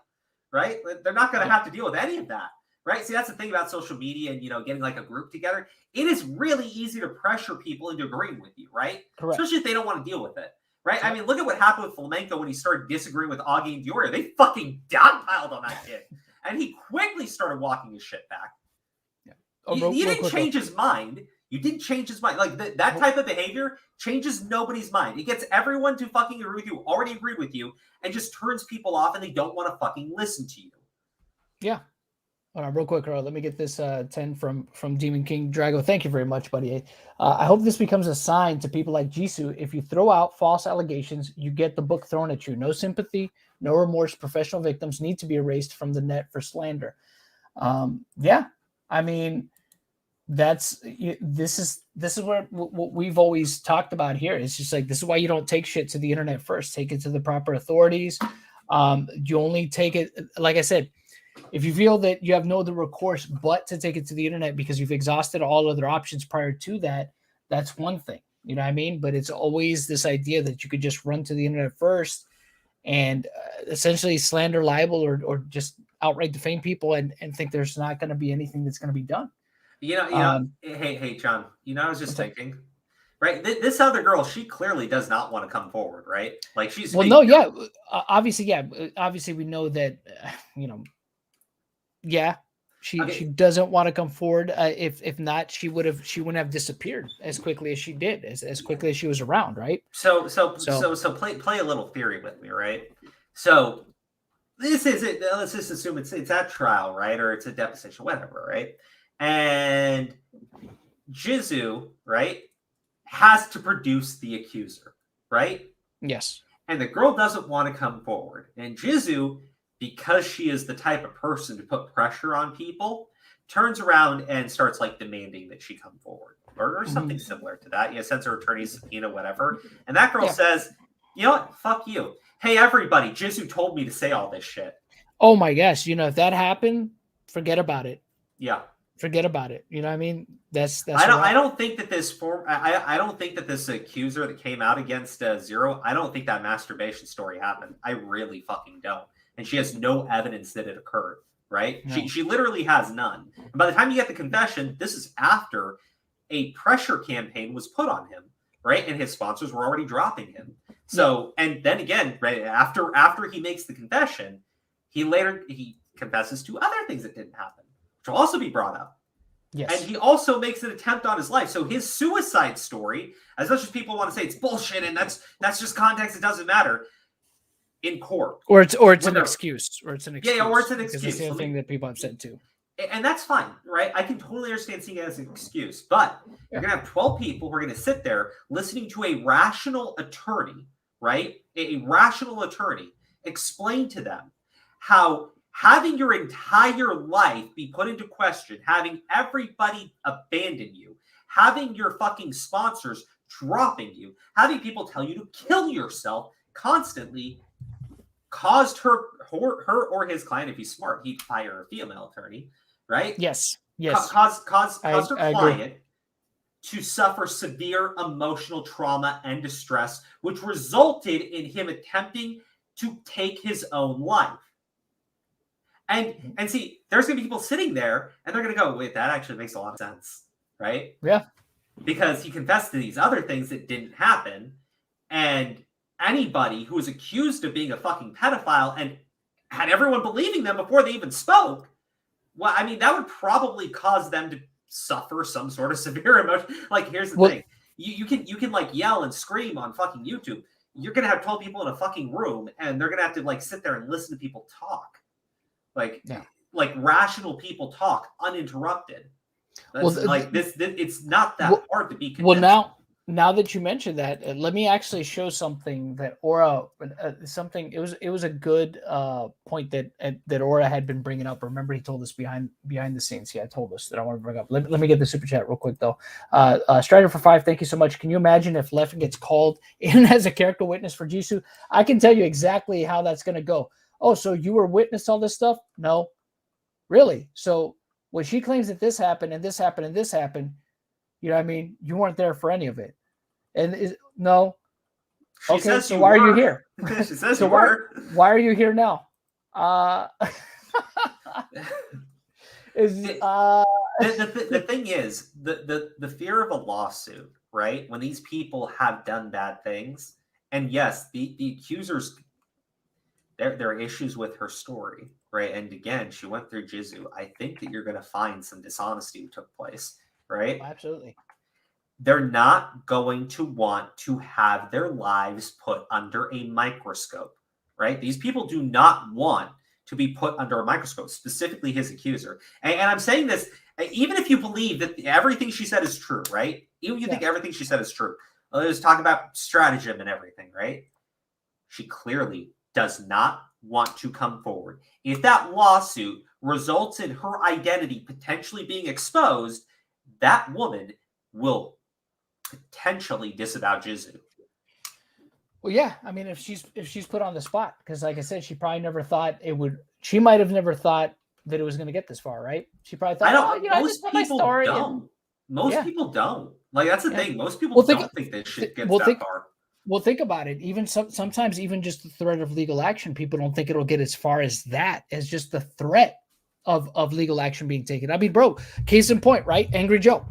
right? They're not going to have to deal with any of that, right? See, that's the thing about social media and, getting like a group together. It is really easy to pressure people into agreeing with you, right? Correct. Especially if they don't want to deal with it, right? I mean, look at what happened with Flamenco when he started disagreeing with Augie and Dioria. They fucking dogpiled on that kid. And he quickly started walking his shit back. You didn't change his mind. You didn't change his mind. Like, that type of behavior changes nobody's mind. It gets everyone to fucking agree with you, already agreed with you, and just turns people off, and they don't want to fucking listen to you. Yeah. All right, real quick, let me get this 10 from Demon King Drago. Thank you very much, buddy. I hope this becomes a sign to people like Jisu. If you throw out false allegations, you get the book thrown at you. No sympathy, no remorse. Professional victims need to be erased from the net for slander. Yeah, I mean, this is what we've always talked about here. It's just like, this is why you don't take shit to the internet first. Take it to the proper authorities. You only take it, like I said, if you feel that you have no other recourse but to take it to the internet because you've exhausted all other options prior to that, that's one thing. You know what I mean? But it's always this idea that you could just run to the internet first and essentially slander, libel, or just outright defame people and think there's not going to be anything that's going to be done. Hey, John, I was just thinking, right? This other girl, she clearly does not want to come forward, right? Like, she's... Well, no, yeah. Obviously, yeah. Obviously, we know that, yeah, she doesn't want to come forward. If not, she wouldn't have disappeared as quickly as she did, as quickly as she was around, right? So play a little theory with me, right? So this is it. Let's just assume it's at trial, right? Or it's a deposition, whatever, right? And Jisu, right, has to produce the accuser, right? Yes. And the girl doesn't want to come forward. And Jisu, because she is the type of person to put pressure on people, turns around and starts, like, demanding that she come forward. Or something similar to that. Sends her attorney subpoena, whatever. And that girl says, you know what? Fuck you. Hey, everybody, Jisu told me to say all this shit. Oh my gosh. If that happened, forget about it. Yeah. Forget about it. You know what I mean? That's I don't think that this I don't think that this accuser that came out against ZeRo, I don't think that masturbation story happened. I really fucking don't. And she has no evidence that it occurred, right? No. She literally has none. And by the time you get the confession, this is after a pressure campaign was put on him, right? And his sponsors were already dropping him. So, and then again, right after he makes the confession, he confesses to other things that didn't happen, which will also be brought up. Yes. And he also makes an attempt on his life. So his suicide story, as much as people want to say it's bullshit and that's just context, it doesn't matter. In court, or it's an excuse, or it's an excuse. Yeah, or it's an excuse. That's the other thing that people have said too. And that's fine, right? I can totally understand seeing it as an excuse, but you're gonna have 12 people who are gonna sit there listening to a rational attorney, right? A rational attorney explain to them how having your entire life be put into question, having everybody abandon you, having your fucking sponsors dropping you, having people tell you to kill yourself constantly, caused her or his client, if he's smart, he'd hire a female attorney, right? Yes. Caused her client to suffer severe emotional trauma and distress, which resulted in him attempting to take his own life. And see, there's going to be people sitting there, and they're going to go, wait, that actually makes a lot of sense, right? Yeah. Because he confessed to these other things that didn't happen, and anybody who was accused of being a fucking pedophile and had everyone believing them before they even spoke, well, I mean, that would probably cause them to suffer some sort of severe emotion. Like, here's the thing: you can like yell and scream on fucking YouTube. You're gonna have 12 people in a fucking room, and they're gonna have to like sit there and listen to people talk, like rational people talk uninterrupted. That's like this. It's not that hard to be convinced. Well, now that you mentioned that, let me actually show something that Aura, something. It was a good point that Aura had been bringing up. Remember, he told us behind the scenes. Yeah, I told us that I want to bring up. Let me get the super chat real quick though. Strider for 5, thank you so much. Can you imagine if Leffen gets called in as a character witness for Jisu? I can tell you exactly how that's going to go. Oh, so you were witness to all this stuff? No, really. So when she claims that this happened and this happened and this happened, you know what I mean? You weren't there for any of it. And no. She okay, so why are you here? She says so you were. Why are you here now? The thing is, the fear of a lawsuit, right? When these people have done bad things, and yes, the accusers, there are issues with her story, right? And again, she went through Jisu. I think that you're going to find some dishonesty took place, right? Absolutely. They're not going to want to have their lives put under a microscope, right? These people do not want to be put under a microscope, specifically his accuser. And I'm saying this, even if you believe that everything she said is true, right? Even if you think everything she said is true. Let's talk about stratagem and everything, right? She clearly does not want to come forward. If that lawsuit results in her identity potentially being exposed, that woman will potentially disavow Jisu. Well, yeah. I mean, if she's put on the spot, because like I said, she probably never thought it would. She might have never thought that it was going to get this far, right? She probably thought, most people don't. Most people don't. Like, that's the thing. Most people don't think this shit gets that far. Well, think about it. Even sometimes, even just the threat of legal action, people don't think it'll get as far as that, as just the threat of legal action being taken. I mean, bro, case in point, right? Angry Joe.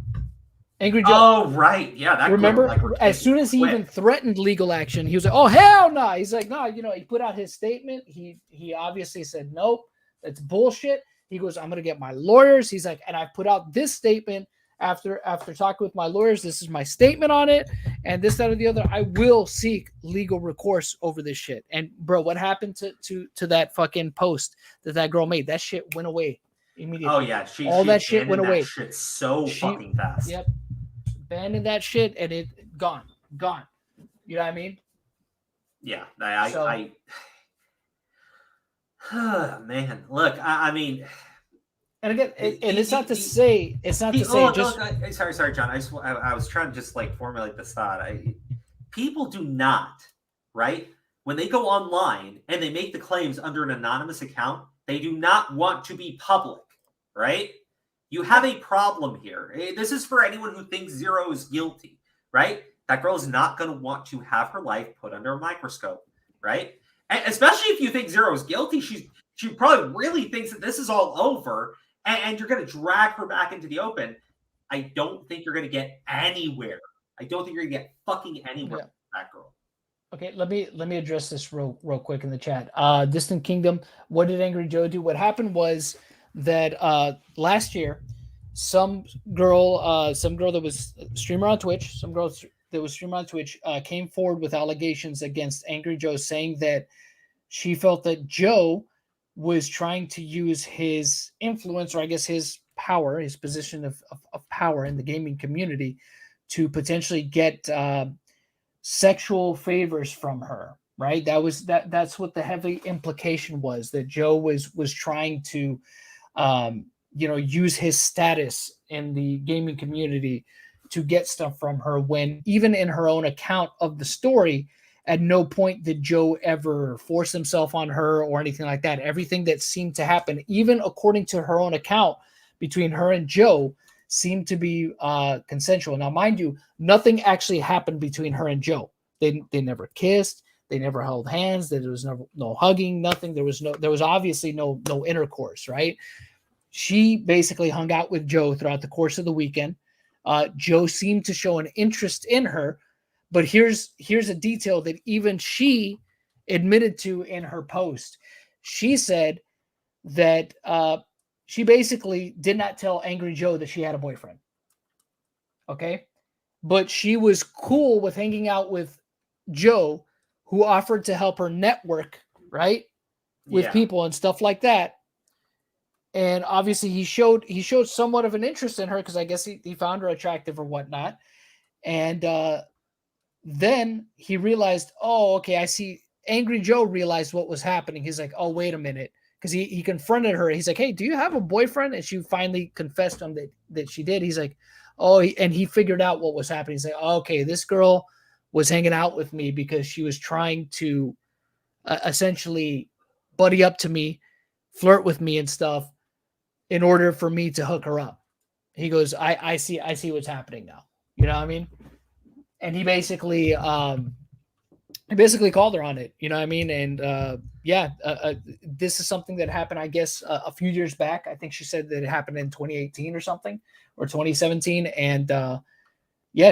Oh, right. Yeah. That remember, as soon as he even threatened legal action, he was like, oh, hell no. He's like, no, he put out his statement. He obviously said, nope, that's bullshit. He goes, I'm going to get my lawyers. He's like, and I put out this statement after talking with my lawyers. This is my statement on it. And this, that, or the other. I will seek legal recourse over this shit. And bro, what happened to that fucking post that girl made? That shit went away immediately. Oh yeah. That shit went away. Shit so fucking fast. Yep. Abandoned that shit and it gone. You know what I mean? Yeah. Man, look, I mean, and again, it's not to say sorry, John. I was trying to just like formulate this thought. People do not, right? When they go online and they make the claims under an anonymous account, they do not want to be public, right? You have a problem here. This is for anyone who thinks ZeRo is guilty, right? That girl is not going to want to have her life put under a microscope, right? And especially if you think ZeRo is guilty, she probably really thinks that this is all over, and you're going to drag her back into the open. I don't think you're going to get anywhere. I don't think you're going to get fucking anywhere with that girl. Okay, let me address this real quick in the chat. Distant Kingdom, what did Angry Joe do? What happened was that last year, some girl that was a streamer on Twitch, came forward with allegations against Angry Joe, saying that she felt that Joe was trying to use his influence, or I guess his power, his position of power in the gaming community, to potentially get sexual favors from her. Right? That's what the heavy implication was, that Joe was trying to use his status in the gaming community to get stuff from her, when even in her own account of the story, at no point did Joe ever force himself on her or anything like that. Everything that seemed to happen, even according to her own account, between her and Joe seemed to be consensual. Now, mind you, nothing actually happened between her and Joe. They never kissed. They never held hands. There was no hugging, nothing. There was obviously no intercourse, right? She basically hung out with Joe throughout the course of the weekend. Joe seemed to show an interest in her, but here's a detail that even she admitted to in her post. She said that she basically did not tell Angry Joe that she had a boyfriend. Okay. But she was cool with hanging out with Joe, who offered to help her network, right? With people and stuff like that. And obviously he showed somewhat of an interest in her because I guess he found her attractive or whatnot. And then he realized, oh, okay, I see. Angry Joe realized what was happening. He's like, oh, wait a minute. Because he confronted her. He's like, hey, do you have a boyfriend? And she finally confessed to him that she did. He's like, oh, and he figured out what was happening. He's like, oh, okay, this girl was hanging out with me because she was trying to essentially buddy up to me, flirt with me and stuff in order for me to hook her up. He goes, I see what's happening now. You know what I mean? And he basically called her on it. You know what I mean? And this is something that happened, I guess, a few years back. I think she said that it happened in 2018 or something, or 2017. And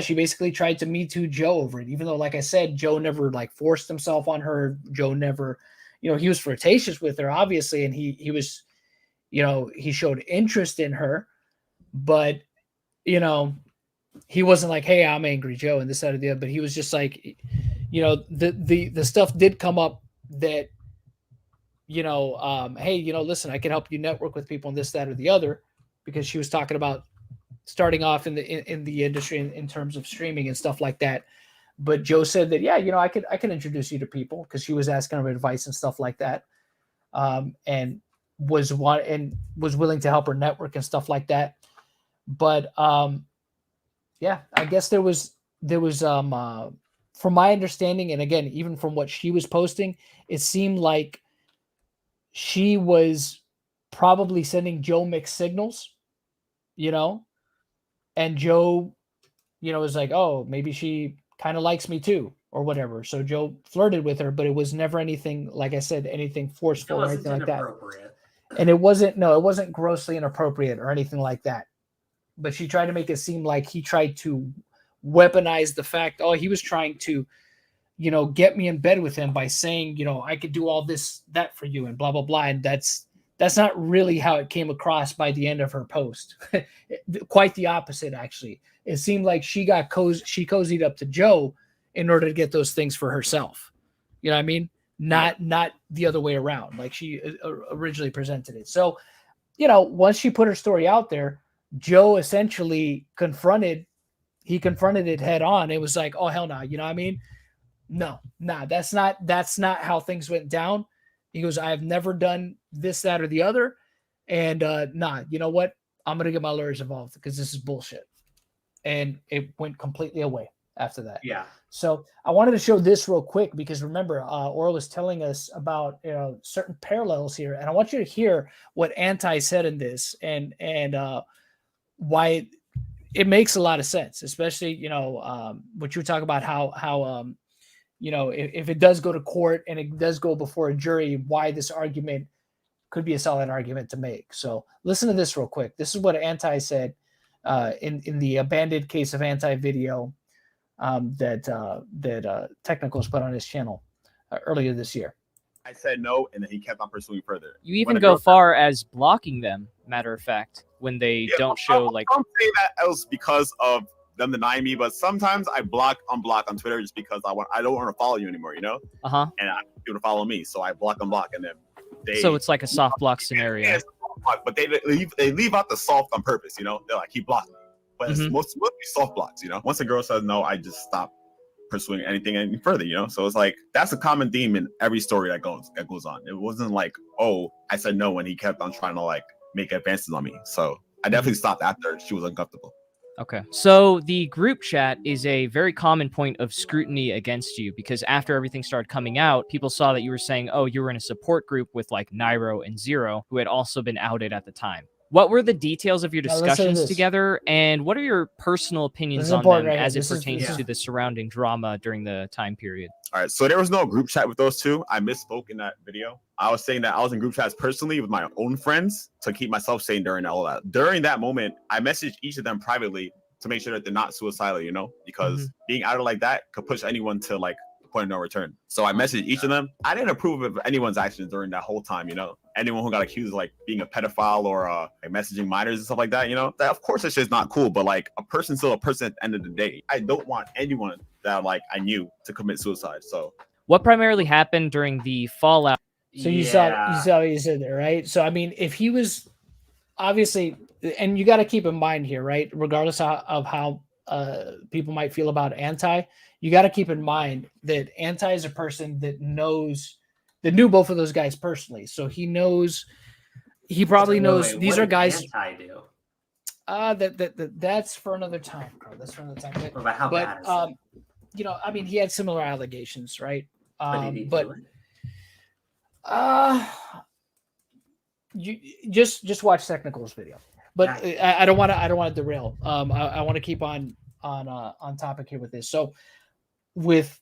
she basically tried to Me Too Joe over it, even though, like I said, Joe never like forced himself on her. Joe never, he was flirtatious with her, obviously, and he was, he showed interest in her, but he wasn't like, hey, I'm Angry Joe and this, that, or the other. But he was just like, the stuff did come up that, hey, listen, I can help you network with people and this, that, or the other, because she was talking about starting off in the industry in terms of streaming and stuff like that. But Joe said that, yeah, I can introduce you to people, because she was asking her advice and stuff like that. And was willing to help her network and stuff like that. But I guess there was from my understanding, and again, even from what she was posting, it seemed like she was probably sending Joe mixed signals, and Joe, was like, oh, maybe she kind of likes me too, or whatever. So Joe flirted with her, but it was never anything, like I said, anything forceful or anything like that. And it wasn't grossly inappropriate or anything like that. But she tried to make it seem like he tried to weaponize the fact, oh, he was trying to, get me in bed with him by saying, I could do all this, that for you, and blah, blah, blah. And that's not really how it came across by the end of her post. Quite the opposite, actually. It seemed like she cozied up to Joe in order to get those things for herself. You know what I mean? Not the other way around, like she originally presented it. So, once she put her story out there, Joe essentially confronted it head on. It was like, oh, hell no. You know what I mean? No, that's not how things went down. He goes, I have never done this, that, or the other. And you know what? I'm going to get my lawyers involved because this is bullshit. And it went completely away after that. Yeah. So I wanted to show this real quick because remember, Aura was telling us about certain parallels here, and I want you to hear what Anti said in this and why it makes a lot of sense, especially what you talk about how if it does go to court and it does go before a jury, why this argument could be a solid argument to make. So listen to this real quick. This is what Anti said in the abandoned case of Anti video that Technicals put on his channel earlier this year. I said no, and then he kept on pursuing further. You even go far as blocking them, matter of fact, when they don't show like. I don't say that else because of them denying me, but sometimes I unblock on Twitter just because I don't want to follow you anymore, And I want you to follow me, so I block, and then they. So it's like a soft block scenario. Yeah, but they leave out the soft on purpose, They're like, he blocked me. But it's mostly soft blocks, Once a girl says no, I just stop pursuing anything any further, So it's like that's a common theme in every story that goes on. It wasn't like, oh, I said no when he kept on trying to like make advances on me. So I definitely stopped after she was uncomfortable. Okay. So the group chat is a very common point of scrutiny against you because after everything started coming out, people saw that you were saying, oh, you were in a support group with like ZeRo and ZeRo, who had also been outed at the time. What were the details of your discussions together, and what are your personal opinions on them as it pertains to the surrounding drama during the time period? All right, so there was no group chat with those two. I misspoke in that video. I was saying that I was in group chats personally with my own friends to keep myself sane during all that. During that moment, I messaged each of them privately to make sure that they're not suicidal, because being outed like that could push anyone to like point of no return. So I messaged each of them. I didn't approve of anyone's actions during that whole time, you know. Anyone who got accused of like being a pedophile or like messaging minors and stuff like that, you know, that of course that shit's not cool. But like a person's still a person at the end of the day. I don't want anyone that like I knew to commit suicide. So What primarily happened during the fallout? So you saw what you said there, right? So I mean, if he was obviously, and you got to keep in mind here, right? Regardless of how people might feel about Anti, you got to keep in mind that Anti is a person that knew both of those guys personally. So he probably knows these are guys. Anti do. That's for another time, bro. That's for another time. What about how bad is it? You know, I mean, he had similar allegations, right? But you just watch Technical's video. But I don't want to derail. I want to keep on topic here with this. So with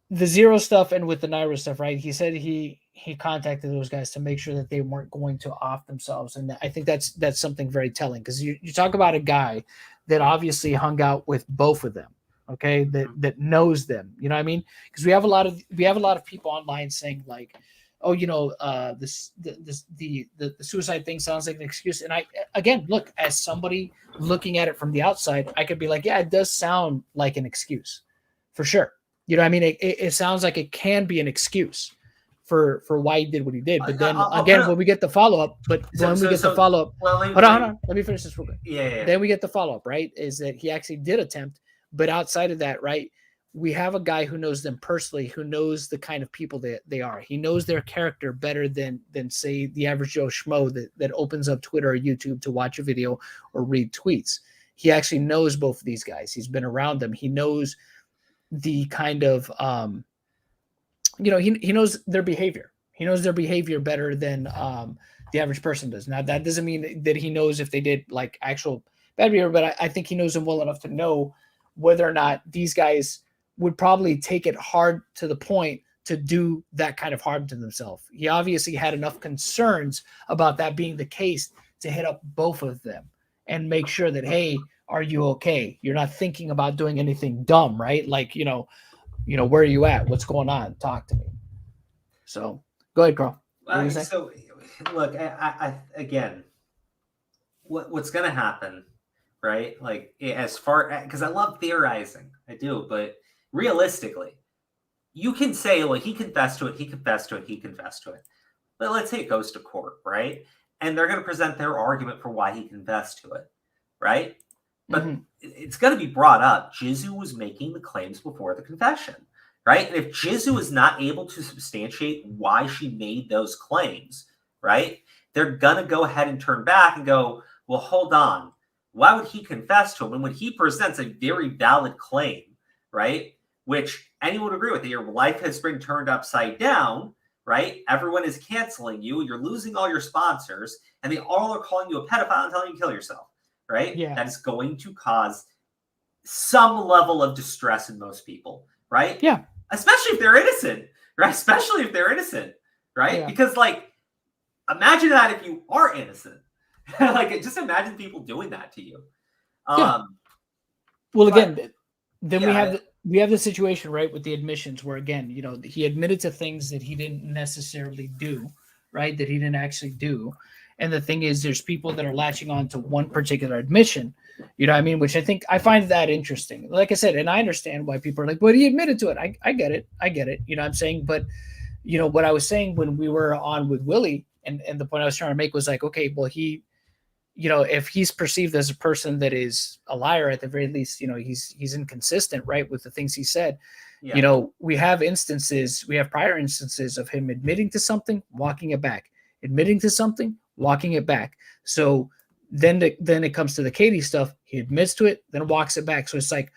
the ZeRo stuff and with the Naira stuff, right? He said he contacted those guys to make sure that they weren't going to off themselves, and I think that's something very telling, because you talk about a guy that obviously hung out with both of them, okay, that knows them, you know what I mean? Because we have a lot of people online saying like, oh, you know, the suicide thing sounds like an excuse, and I again, look, as somebody looking at it from the outside, I could be like, yeah, it does sound like an excuse, for sure. You know what I mean? It sounds like it can be an excuse for why he did what he did. But then when we get the follow-up, hold on. Let me finish this real quick. Yeah. Then we get the follow-up, right? Is that he actually did attempt, but outside of that, right, we have a guy who knows them personally, who knows the kind of people that they are. He knows their character better than say the average Joe Schmo that opens up Twitter or YouTube to watch a video or read tweets. He actually knows both of these guys. He's been around them. He knows the kind of you know, he knows their behavior. He knows their behavior better than the average person does. Now, that doesn't mean that he knows if they did like actual bad behavior, but I think he knows them well enough to know whether or not these guys would probably take it hard to the point to do that kind of harm to themselves. He obviously had enough concerns about that being the case to hit up both of them and make sure that, hey, are you okay? You're not thinking about doing anything dumb, right? Like, you know, where are you at? What's going on? Talk to me. So go ahead, Carl. So look, I again, what's going to happen, right? Like, as far, because I love theorizing, I do, but realistically, you can say, well, he confessed to it. But let's say it goes to court, right? And they're going to present their argument for why he confessed to it, right? But it's going to be brought up. Jisu was making the claims before the confession, right? And if Jisu is not able to substantiate why she made those claims, right, they're going to go ahead and turn back and go, well, hold on. Why would he confess to him? And when he presents a very valid claim, right, which anyone would agree with, that your life has been turned upside down, right? Everyone is canceling you. You're losing all your sponsors, and they all are calling you a pedophile and telling you to kill yourself. Right? Yeah. That is going to cause some level of distress in most people, right? Yeah. Especially if they're innocent, right? Right? Yeah. Because, like, imagine that if you are innocent. Like, just imagine people doing that to you. Well, again, then we have the situation, right, with the admissions where, again, you know, he admitted to things that he didn't necessarily do, right? That he didn't actually do. And the thing is, there's people that are latching on to one particular admission, you know what I mean? Which I find that interesting. Like I said, and I understand why people are like, but he admitted to it. I get it. You know what I'm saying? But, you know, what I was saying when we were on with Willie, and the point I was trying to make was like, okay, well, he, you know, if he's perceived as a person that is a liar, at the very least, you know, he's inconsistent, right, with the things he said. Yeah. You know, we have prior instances of him admitting to something, walking it back, admitting to something, walking it back. So then it comes to the Katie stuff. He admits to it, then walks it back. So it's like,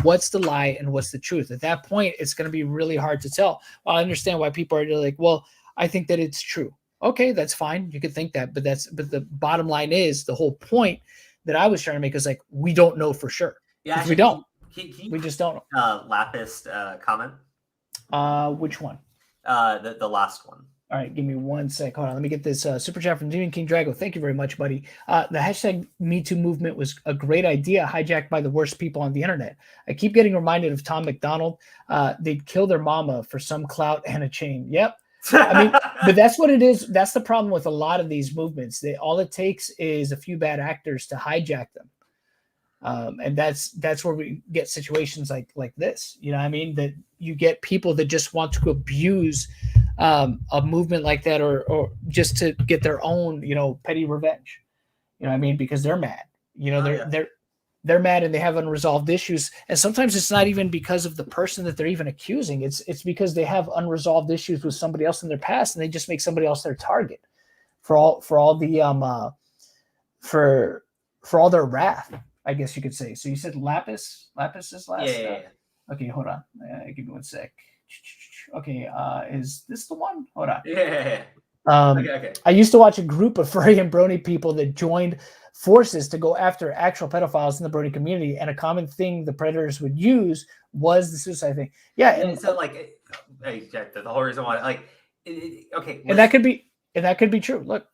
what's the lie and what's the truth? At that point, it's going to be really hard to tell. Well, I understand why people are like, well, I think that it's true. Okay, that's fine. You could think that, but the bottom line is, the whole point that I was trying to make is like, we don't know for sure. Yeah, we don't. We just don't know. Lapis comment. Which one? The last one. All right, give me 1 sec. Hold on. Let me get this super chat from Demon King Drago. Thank you very much, buddy. The hashtag #MeToo movement was a great idea, hijacked by the worst people on the internet. I keep getting reminded of Tom McDonald. They'd kill their mama for some clout and a chain. Yep. I mean, but that's what it is. That's the problem with a lot of these movements. All it takes is a few bad actors to hijack them. And that's where we get situations like this. You know what I mean? That you get people that just want to abuse a movement like that or just to get their own, petty revenge. You know what I mean? Because they're mad. They're mad and they have unresolved issues. And sometimes it's not even because of the person that they're even accusing. It's because they have unresolved issues with somebody else in their past, and they just make somebody else their target for all their wrath, I guess you could say. So you said Lapis? Lapis is last? Yeah. Okay, hold on. Give me 1 sec. Okay, is this the one? Hold on. Yeah. Okay. I used to watch a group of furry and brony people that joined forces to go after actual pedophiles in the brony community, and a common thing the predators would use was the suicide thing. Yeah, and so the whole reason why, okay, and that could be true. Look,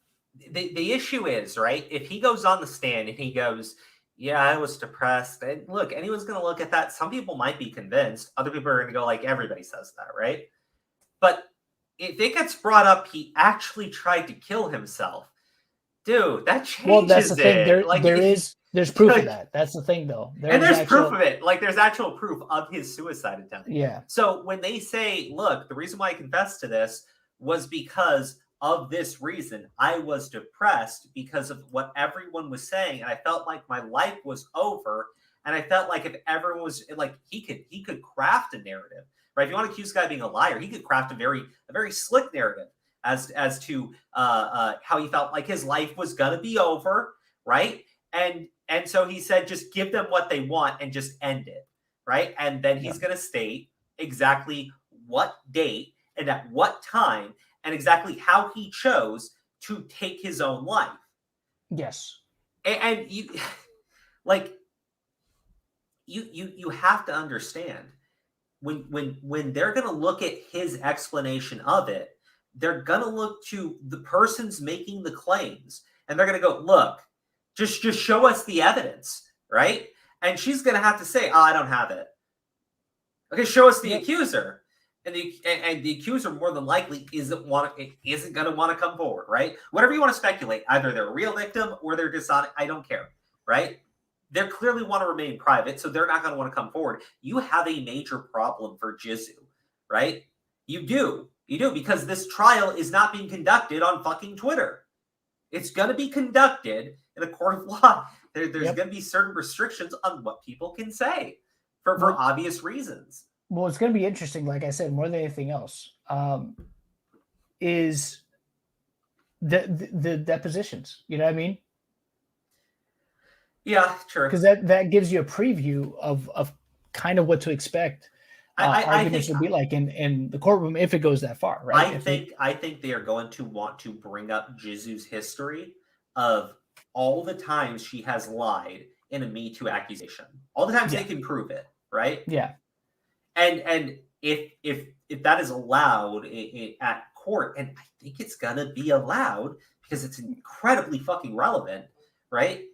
the issue is, right, if he goes on the stand and he goes, yeah, I was depressed, and look, anyone's going to look at that. Some people might be convinced. Other people are going to go like, everybody says that, right? But if it gets brought up, he actually tried to kill himself. Dude, that changes. Well, that's the thing. There's proof of that. That's the thing, though. There's proof of it. Like, there's actual proof of his suicide attempt. Yeah. So when they say, look, the reason why I confessed to this was because of this reason. I was depressed because of what everyone was saying, and I felt like my life was over. And I felt like if everyone was like, he could craft a narrative, right? If you want to accuse a guy of being a liar, he could craft a very slick narrative as to how he felt like his life was gonna be over, right? And so he said, just give them what they want and just end it, right? And then he's gonna state exactly what date and at what time and exactly how he chose to take his own life. Yes. And you like you have to understand when they're going to look at his explanation of it, they're going to look to the person's making the claims and they're going to go, look, just show us the evidence, right? And she's going to have to say, I don't have it. Okay, show us the accuser. And the accuser more than likely isn't going to want to come forward, right? Whatever you want to speculate, either they're a real victim or they're dishonest. I don't care, right? They clearly want to remain private, so they're not going to want to come forward. You have a major problem for Jisu, right? You do, because this trial is not being conducted on fucking Twitter. It's going to be conducted in a court of law. There's going to be certain restrictions on what people can say for obvious reasons. Well, it's going to be interesting, like I said, more than anything else, is the depositions. You know what I mean? Yeah, true. Because that gives you a preview of kind of what to expect. Arguments would be like in the courtroom if it goes that far, right? I think they are going to want to bring up Jisu's history of all the times she has lied in a Me Too accusation. All the times they can prove it, right? Yeah. And if that is allowed at court, and I think it's gonna be allowed because it's incredibly fucking relevant, right?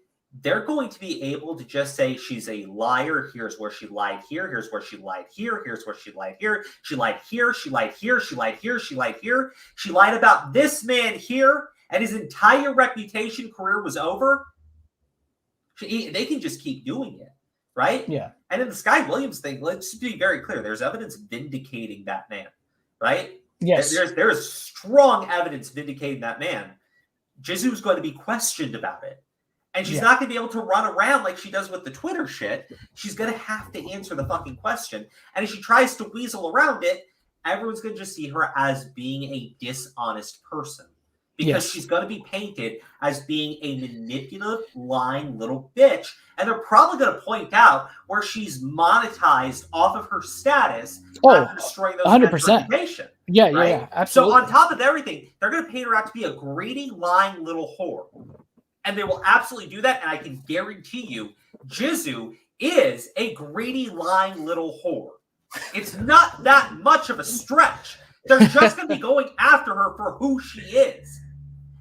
They're going to be able to just say she's a liar. Here's where she lied here. Here's where she lied here. Here's where she lied here. She lied here. She lied here. She lied here. She lied here. She lied about this man here, and his entire reputation career was over. They can just keep doing it, right? Yeah. And in the Sky Williams thing, let's be very clear. There's evidence vindicating that man, right? Yes. There is strong evidence vindicating that man. Jisu's going to be questioned about it. And she's not going to be able to run around like she does with the Twitter shit. She's going to have to answer the fucking question. And if she tries to weasel around it, everyone's going to just see her as being a dishonest person. Because she's going to be painted as being a manipulative, lying little bitch. And they're probably going to point out where she's monetized off of her status after destroying those 100%. reputation. Yeah, right? yeah, absolutely. So on top of everything, they're going to paint her out to be a greedy, lying little whore. And they will absolutely do that. And I can guarantee you, Jisu is a greedy, lying little whore. It's not that much of a stretch They're just going to be going after her for who she is.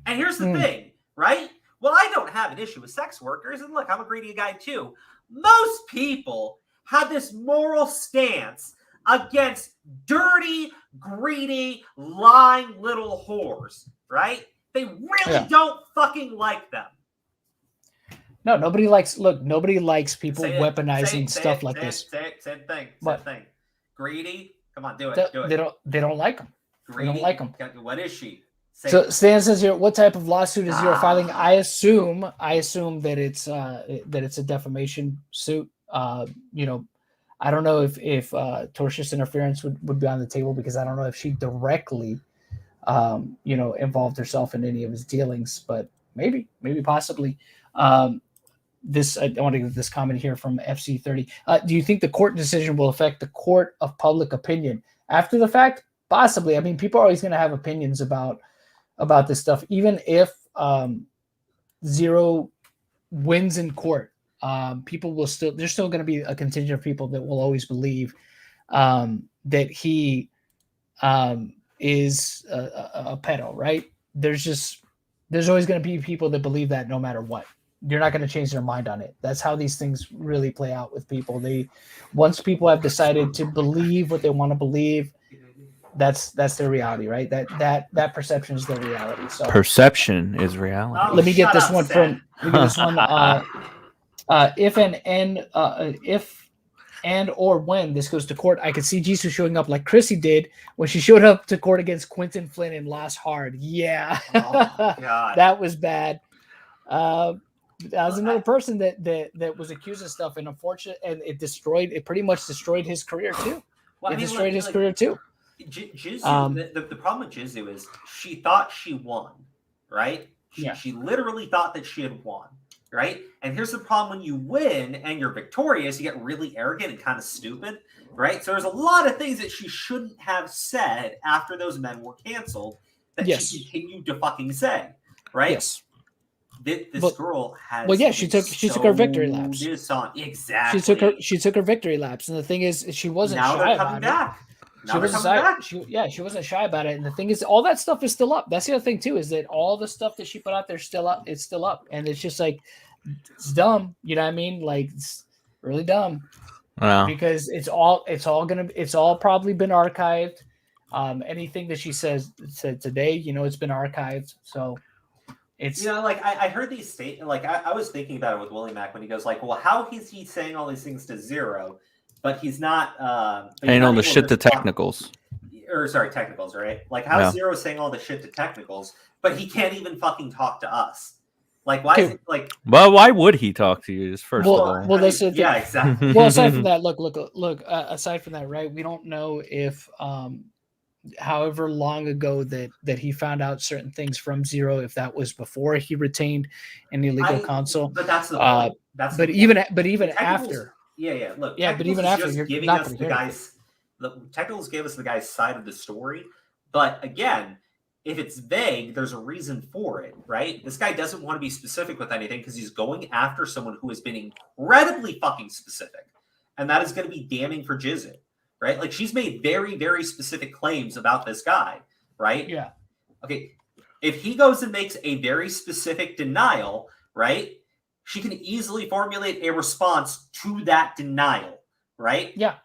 And here's the thing, right? Well, I don't have an issue with sex workers. And look, I'm a greedy guy too. Most people have this moral stance against dirty, greedy, lying little whores, right? They really don't fucking like them. No, nobody likes people weaponizing stuff like this. Same thing. Greedy. Come on, do it. They don't like them. They don't like them. What is she? So Stan says here, what type of lawsuit is ZeRo filing? I assume that it's a defamation suit. I don't know if tortious interference would be on the table, because I don't know if she directly involved herself in any of his dealings, but maybe possibly. I want to get this comment here from FC30. Do you think the court decision will affect the court of public opinion after the fact? Possibly. I mean, people are always going to have opinions about this stuff, even if ZeRo wins in court. People will there's still going to be a contingent of people that will always believe that he is a pedo, right? There's always going to be people that believe that no matter what. You're not going to change their mind on it. That's how these things really play out with people. Once people have decided to believe what they want to believe, that's their reality, right? That perception is their reality. So perception is reality. Let me get this one from. If and or when this goes to court, I could see Jisu showing up like Chrissy did when she showed up to court against Quentin Flynn and lost hard. Yeah, God. That was bad. That was another person that was accused of stuff, and unfortunately, and it pretty much destroyed his career too. Well, destroyed his career too. Jisu, the problem with Jisu is she thought she won, right? She literally thought that she had won, right? And here's the problem: when you win and you're victorious, you get really arrogant and kind of stupid, right? So there's a lot of things that she shouldn't have said after those men were canceled that she continued to fucking say, right? Yes. This girl has. Well, yeah, she took her victory laps. Exactly. She took her victory laps, and the thing is, she wasn't shy about it. She wasn't shy about it. And the thing is, all that stuff is still up. That's the other thing too, is that all the stuff that she put out there is still up. It's still up, and it's just like, it's dumb. You know what I mean? Like, it's really dumb. Wow. Because it's all probably been archived. Anything that she said today, it's been archived. So. It's like I heard these statements. Like I was thinking about it with Willie Mack when he goes like, "Well, how is he saying all these things to ZeRo, but he's not saying all the shit to technicals?" Technicals, right? Like how ZeRo saying all the shit to technicals, but he can't even fucking talk to us. Like why is it like? Well, why would he talk to you? First of all, well, that's the thing. Yeah, exactly. Well, aside from that, look. Aside from that, right? We don't know if however long ago that he found out certain things from ZeRo, if that was before he retained any legal counsel. But that's the point. But even after. Yeah. Look. Yeah, but even after, you're giving not us going the to hear guys. Technicals gave us the guy's side of the story, but again, if it's vague, there's a reason for it, right? This guy doesn't want to be specific with anything because he's going after someone who has been incredibly fucking specific, and that is going to be damning for Jisu. Right? Like she's made very, very specific claims about this guy, right? Yeah. Okay. If he goes and makes a very specific denial, right? She can easily formulate a response to that denial, right? Yeah.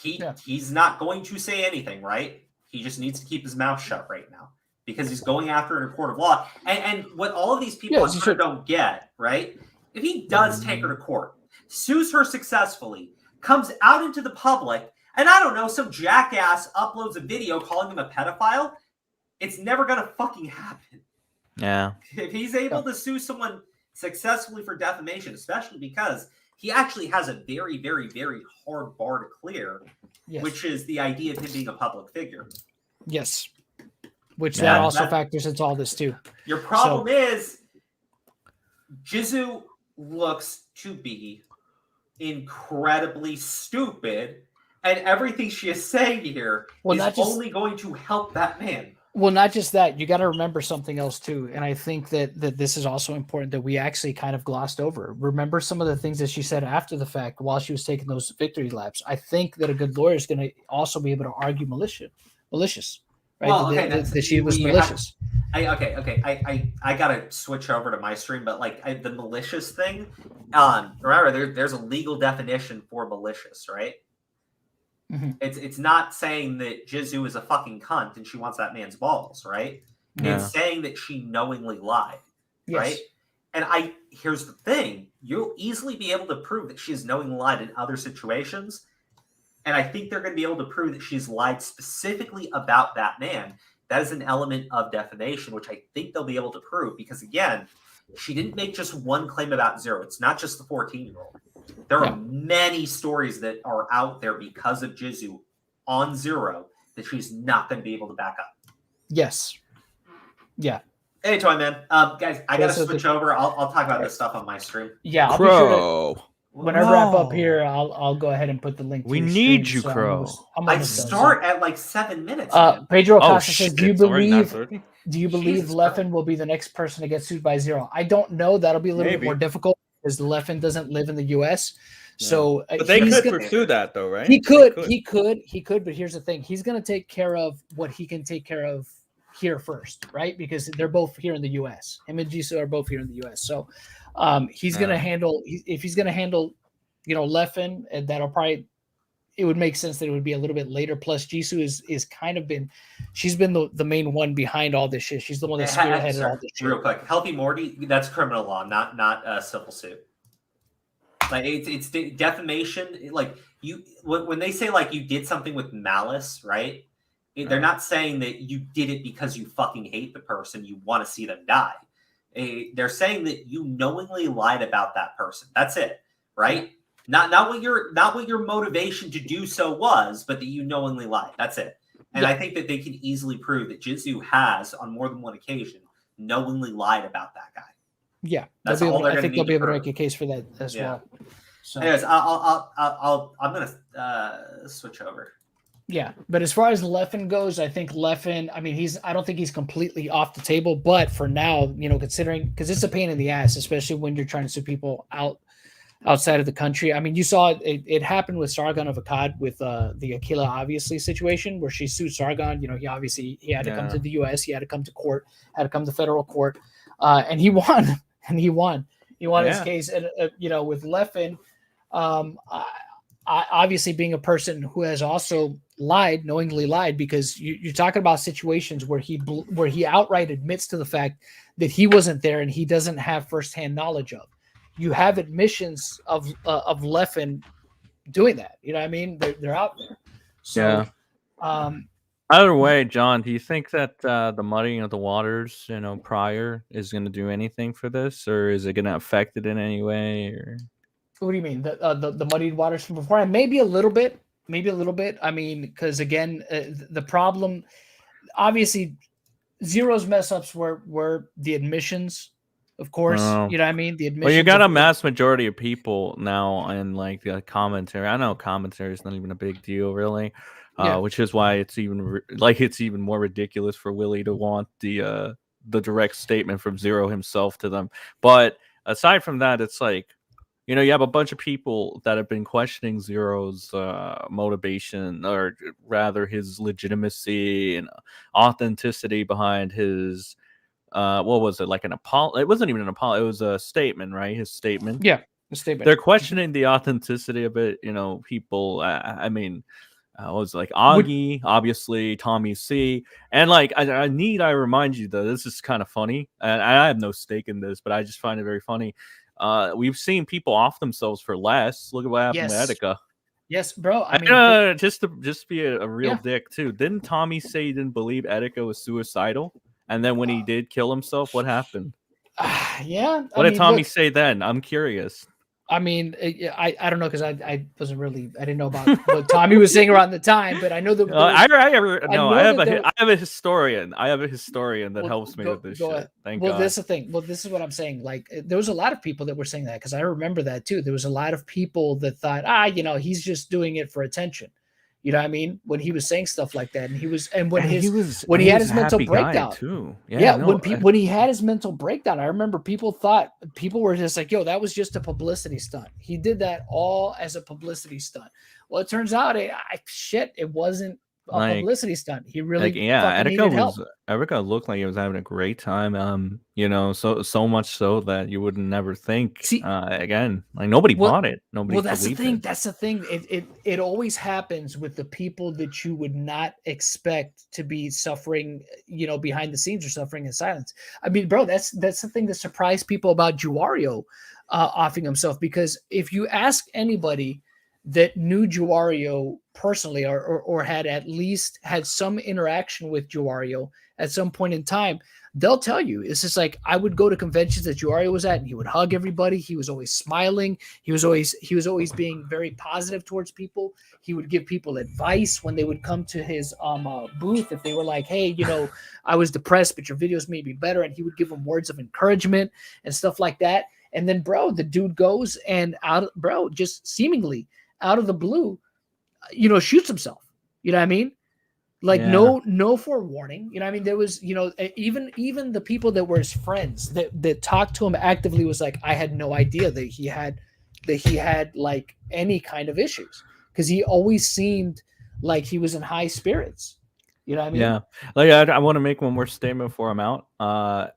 He's not going to say anything, right? He just needs to keep his mouth shut right now because he's going after it in a court of law. And what all of these people don't get, right? If he does take her to court, sues her successfully, comes out into the public, and I don't know, some jackass uploads a video calling him a pedophile, it's never going to fucking happen. Yeah. If he's able to sue someone successfully for defamation, especially because he actually has a very, very, very hard bar to clear, which is the idea of him being a public figure. Yes. Which that also factors into all this too. Your problem is Jisu looks to be incredibly stupid, and everything she is saying here is only going to help that man. Well, not just that. You got to remember something else too, and I think that this is also important that we actually kind of glossed over. Remember some of the things that she said after the fact while she was taking those victory laps. I think that a good lawyer is going to also be able to argue malicious, right? Well, that, okay, that- that's that she was we have- malicious. I gotta switch over to my stream, but like the malicious thing. Remember, there's a legal definition for malicious, right? Mhm. It's not saying that Jisu is a fucking cunt and she wants that man's balls, right? Yeah. It's saying that she knowingly lied, Yes. right? And here's the thing: you'll easily be able to prove that she's knowingly lied in other situations, and I think they're going to be able to prove that she's lied specifically about that man. That is an element of defamation, which I think they'll be able to prove because, again, she didn't make just one claim about ZeRo. It's not just the 14-year-old. There are many stories that are out there because of Jisu on ZeRo that she's not going to be able to back up. Yes. Yeah. Anytime, man. Guys, I got to switch over. I'll talk about this stuff on my stream. Yeah. I'll be sure to, Crow. when I wrap up here, I'll go ahead and put the link. To We your need stream, you, so Crow. I'm I almost done. start at like 7 minutes. man. Pedro Oh, Acosta says, shit. "Do you It's already believe? 9:30? Do you believe Jesus Leffen will be the next person to get sued by ZeRo?" I don't know. That'll be a little bit Maybe. more difficult because Leffen doesn't live in the U.S. So But they he's could gonna- pursue that, though, right? He could. They He could. But here's the thing: he's going to take care of what he can take care of here first, right? Because they're both here in the U.S. Him and Jisu are both here in the U.S. So he's going to handle. If he's going to handle, Leffen, and that'll probably. It would make sense that it would be a little bit later. Plus, Jisu is kind of been. She's been the main one behind all this shit. She's the one that spearheaded all this shit. Real quick, Healthy Morty, that's criminal law, not civil suit. Like it's defamation. Like when they say like you did something with malice, right? They're not saying that you did it because you fucking hate the person, you want to see them die. They're saying that you knowingly lied about that person. That's it, right? Not what your motivation to do so was, but that you knowingly lied. That's it. And I think that they can easily prove that Jisu has, on more than one occasion, knowingly lied about that guy. Yeah, That's all they're I gonna think need they'll be to able to prove. make a case for that as well. So, Anyways, I'm gonna switch over. yeah, but as far as Leffen goes, I think Leffen. I mean, I don't think he's completely off the table, but for now, considering because it's a pain in the ass, especially when you're trying to sue people outside of the country. I mean, you saw it happened with Sargon of Akkad with the Aquila obviously situation where she sued Sargon. He had to come to the U.S. He had to come to court, had to come to federal court, and he won. He won his case. And with Leffen, I obviously being a person who has also knowingly lied, because you're talking about situations where he outright admits to the fact that he wasn't there and he doesn't have firsthand knowledge of. You have admissions of Leffen doing that. You know what I mean? They're out there. So, Either way, John, do you think that the muddying of the waters, prior is going to do anything for this, or is it going to affect it in any way? Or what do you mean? The muddied waters from before? Maybe a little bit. I mean, because again, the problem, obviously, ZeRo's mess ups were the admissions. Of course, you know what I mean? The admissions. Well, you got a mass majority of people now in like the commentary. I know commentary is not even a big deal, really, which is why it's even it's even more ridiculous for Willie to want the direct statement from ZeRo himself to them. But aside from that, it's like, you have a bunch of people that have been questioning ZeRo's motivation, or rather his legitimacy and authenticity behind his. What was it, like an apology? It wasn't even an apology. It was a statement, right? His statement. Yeah, the statement. They're questioning the authenticity of it. People. I mean, what was it, like Augie, obviously Tommy C, and like I remind you though, this is kind of funny, and I have no stake in this, but I just find it very funny. We've seen people off themselves for less. Look at what happened with Etika. Yes, bro. I mean, just to be a real dick too. Didn't Tommy say he didn't believe Etika was suicidal? And then when he did kill himself, what happened? What did Tommy say then? I'm curious. I mean, I don't know, because I didn't know about what Tommy was saying around the time, but I know that. I have a historian. I have a historian that helps me with this shit. Thank God. That's the thing. Well, this is what I'm saying. Like, there was a lot of people that were saying that, because I remember that too. There was a lot of people that thought, he's just doing it for attention. You know what I mean? When he was saying stuff like that, and when he had his mental breakdown too. When he had his mental breakdown, I remember people were just like, "Yo, that was just a publicity stunt. He did that all as a publicity stunt." Well, it turns out it wasn't Like, publicity stunt. He really like yeah, fucking needed help. Erica looked like he was having a great time. You know, so much so that you would never think See, again. Like nobody well, bought it. Nobody that's the believed thing. it. That's the thing. It always happens with the people that you would not expect to be suffering, you know, behind the scenes or suffering in silence. I mean, bro, that's the thing that surprised people about Juario offing himself, because if you ask anybody that knew Juario personally or had at least had some interaction with Juario at some point in time, they'll tell you it's just like, I would go to conventions that Juario was at and he would hug everybody. He was always smiling. He was always being very positive towards people. He would give people advice when they would come to his booth. If they were like, hey, you know, I was depressed, but your videos made me better. And he would give them words of encouragement and stuff like that. And then, bro, the dude goes and just seemingly out of the blue, you know, shoots himself. You know what I mean? Like no forewarning. You know what I mean? There was, you know, even the people that were his friends that talked to him actively was like, I had no idea that he had like any kind of issues, because he always seemed like he was in high spirits. You know what I mean? Yeah. Like I want to make one more statement before I'm out.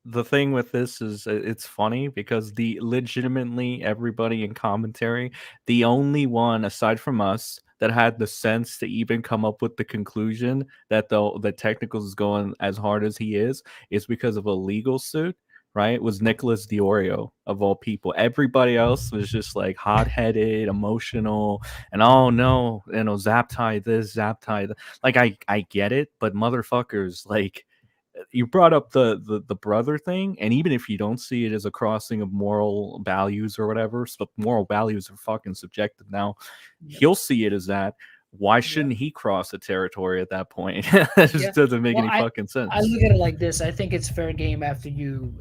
The thing with this is it's funny because the legitimately everybody in commentary, the only one aside from us that had the sense to even come up with the conclusion that the technicals is going as hard as he is because of a legal suit, right? Was Nicholas Diorio of all people. Everybody else was just like hot-headed, emotional, and oh no, you know, zap tie this, zap tie that. Like I get it, but motherfuckers, like, you brought up the brother thing, and even if you don't see it as a crossing of moral values or whatever, so moral values are fucking subjective now. Yep. He'll see it as that. Why shouldn't he cross a territory at that point? It just doesn't make any fucking sense. I look at it like this. I think it's fair game after you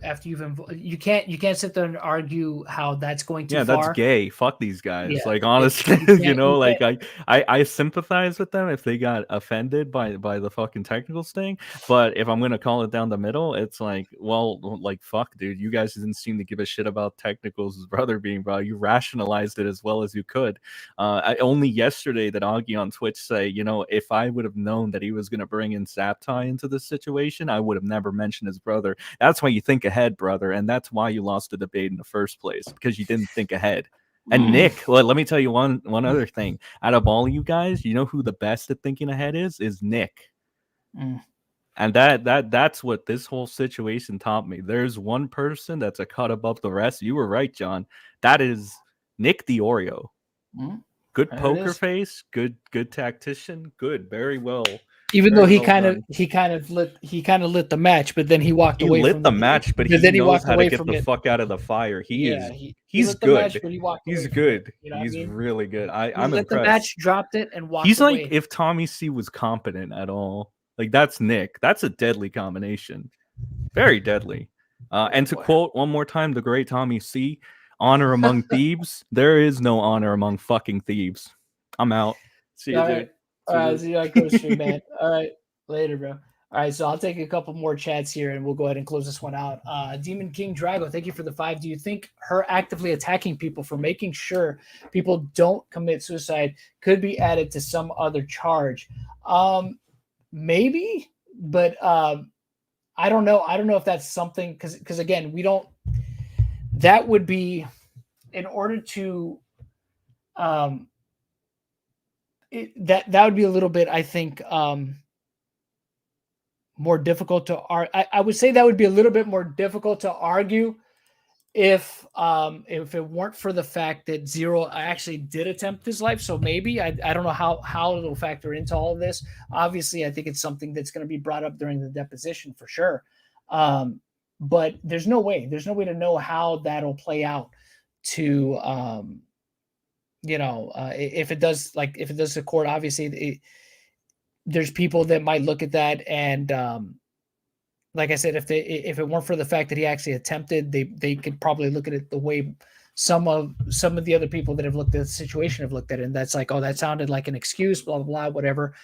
can't sit there and argue how that's going too far. That's gay. Fuck these guys. Like honestly, you know, like I sympathize with them if they got offended by the fucking technical thing. But if I'm gonna call it down the middle, it's like, well, like fuck, dude, you guys didn't seem to give a shit about technicals' brother being bro. You rationalized it as well as you could. Only yesterday that Augie on Twitch say, you know, if I would have known that he was going to bring in Zaptai into this situation, I would have never mentioned his brother. That's why you think ahead, brother, and that's why you lost the debate in the first place, because you didn't think ahead. And Nick, well, let me tell you one other thing. Out of all you guys, you know who the best at thinking ahead is Nick. And that's what this whole situation taught me. There's one person that's a cut above the rest. You were right, John. That is Nick Diorio. Good poker face, good tactician, good, very well. Even though he kind of lit the match, but then he walked away. He lit the match, but he knows how to get the fuck out of the fire. He's good. He's good. He's really good. I'm impressed. The match, dropped it, and walked away. He's like if Tommy C was competent at all. Like that's Nick. That's a deadly combination. Very deadly. And to quote one more time the great Tommy C, honor among thieves. There is no honor among fucking thieves. I'm out. See you, dude. All right, see you on Coast Street, man. All right, later, bro. All right, so I'll take a couple more chats here, and we'll go ahead and close this one out. Demon King Drago, thank you for the 5. Do you think her actively attacking people for making sure people don't commit suicide could be added to some other charge? Maybe, but I don't know. I don't know if that's something, because again, we don't. That would be in order to that would be a little bit, I think, more difficult to I would say that would be a little bit more difficult to argue if it weren't for the fact that ZeRo actually did attempt his life. So maybe I don't know how it'll factor into all of this. Obviously, I think it's something that's going to be brought up during the deposition for sure. But there's no way to know how that'll play out to, if it does the court, obviously there's people that might look at that. And, like I said, if it weren't for the fact that he actually attempted, they could probably look at it the way some of the other people that have looked at the situation have looked at it. And that's like, oh, that sounded like an excuse, blah, blah, blah, whatever.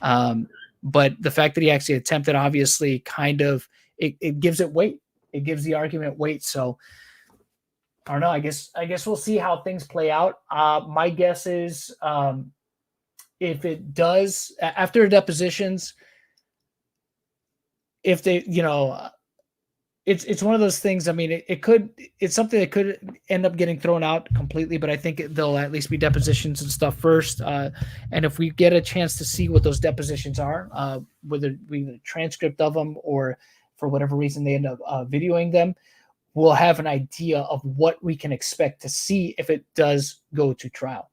But the fact that he actually attempted, obviously, kind of, it gives it weight. It gives the argument weight. So I don't know. I guess we'll see how things play out. My guess is, if it does after depositions, if they, it's one of those things. I mean, it's something that could end up getting thrown out completely, but I think there'll at least be depositions and stuff first. And if we get a chance to see what those depositions are, whether it be the transcript of them or for whatever reason they end up videoing them, we'll have an idea of what we can expect to see if it does go to trial.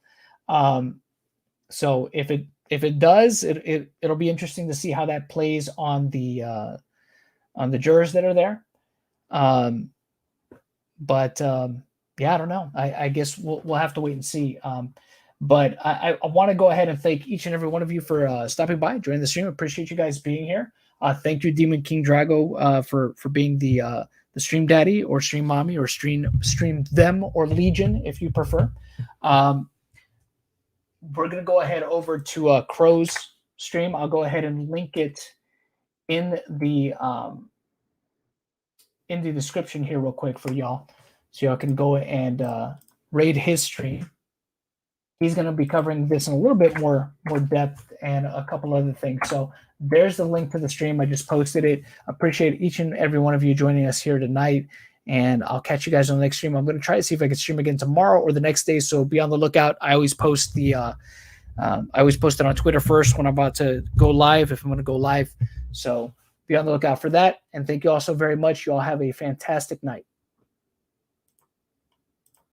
So if it does, it'll be interesting to see how that plays on the jurors that are there. Yeah, I don't know. I guess we'll have to wait and see. But I want to go ahead and thank each and every one of you for stopping by, joining the stream. Appreciate you guys being here. Thank you, Demon King Drago, for being the stream daddy or stream mommy or stream them or Legion if you prefer. We're gonna go ahead over to Crow's stream. I'll go ahead and link it in the description here real quick for y'all, so y'all can go and raid his stream. He's going to be covering this in a little bit more depth and a couple other things. So there's the link to the stream. I just posted it. Appreciate each and every one of you joining us here tonight, and I'll catch you guys on the next stream. I'm going to try to see if I can stream again tomorrow or the next day, so be on the lookout. I always post it on Twitter first when I'm about to go live, if I'm going to go live. So be on the lookout for that. And thank you all so very much. You all have a fantastic night.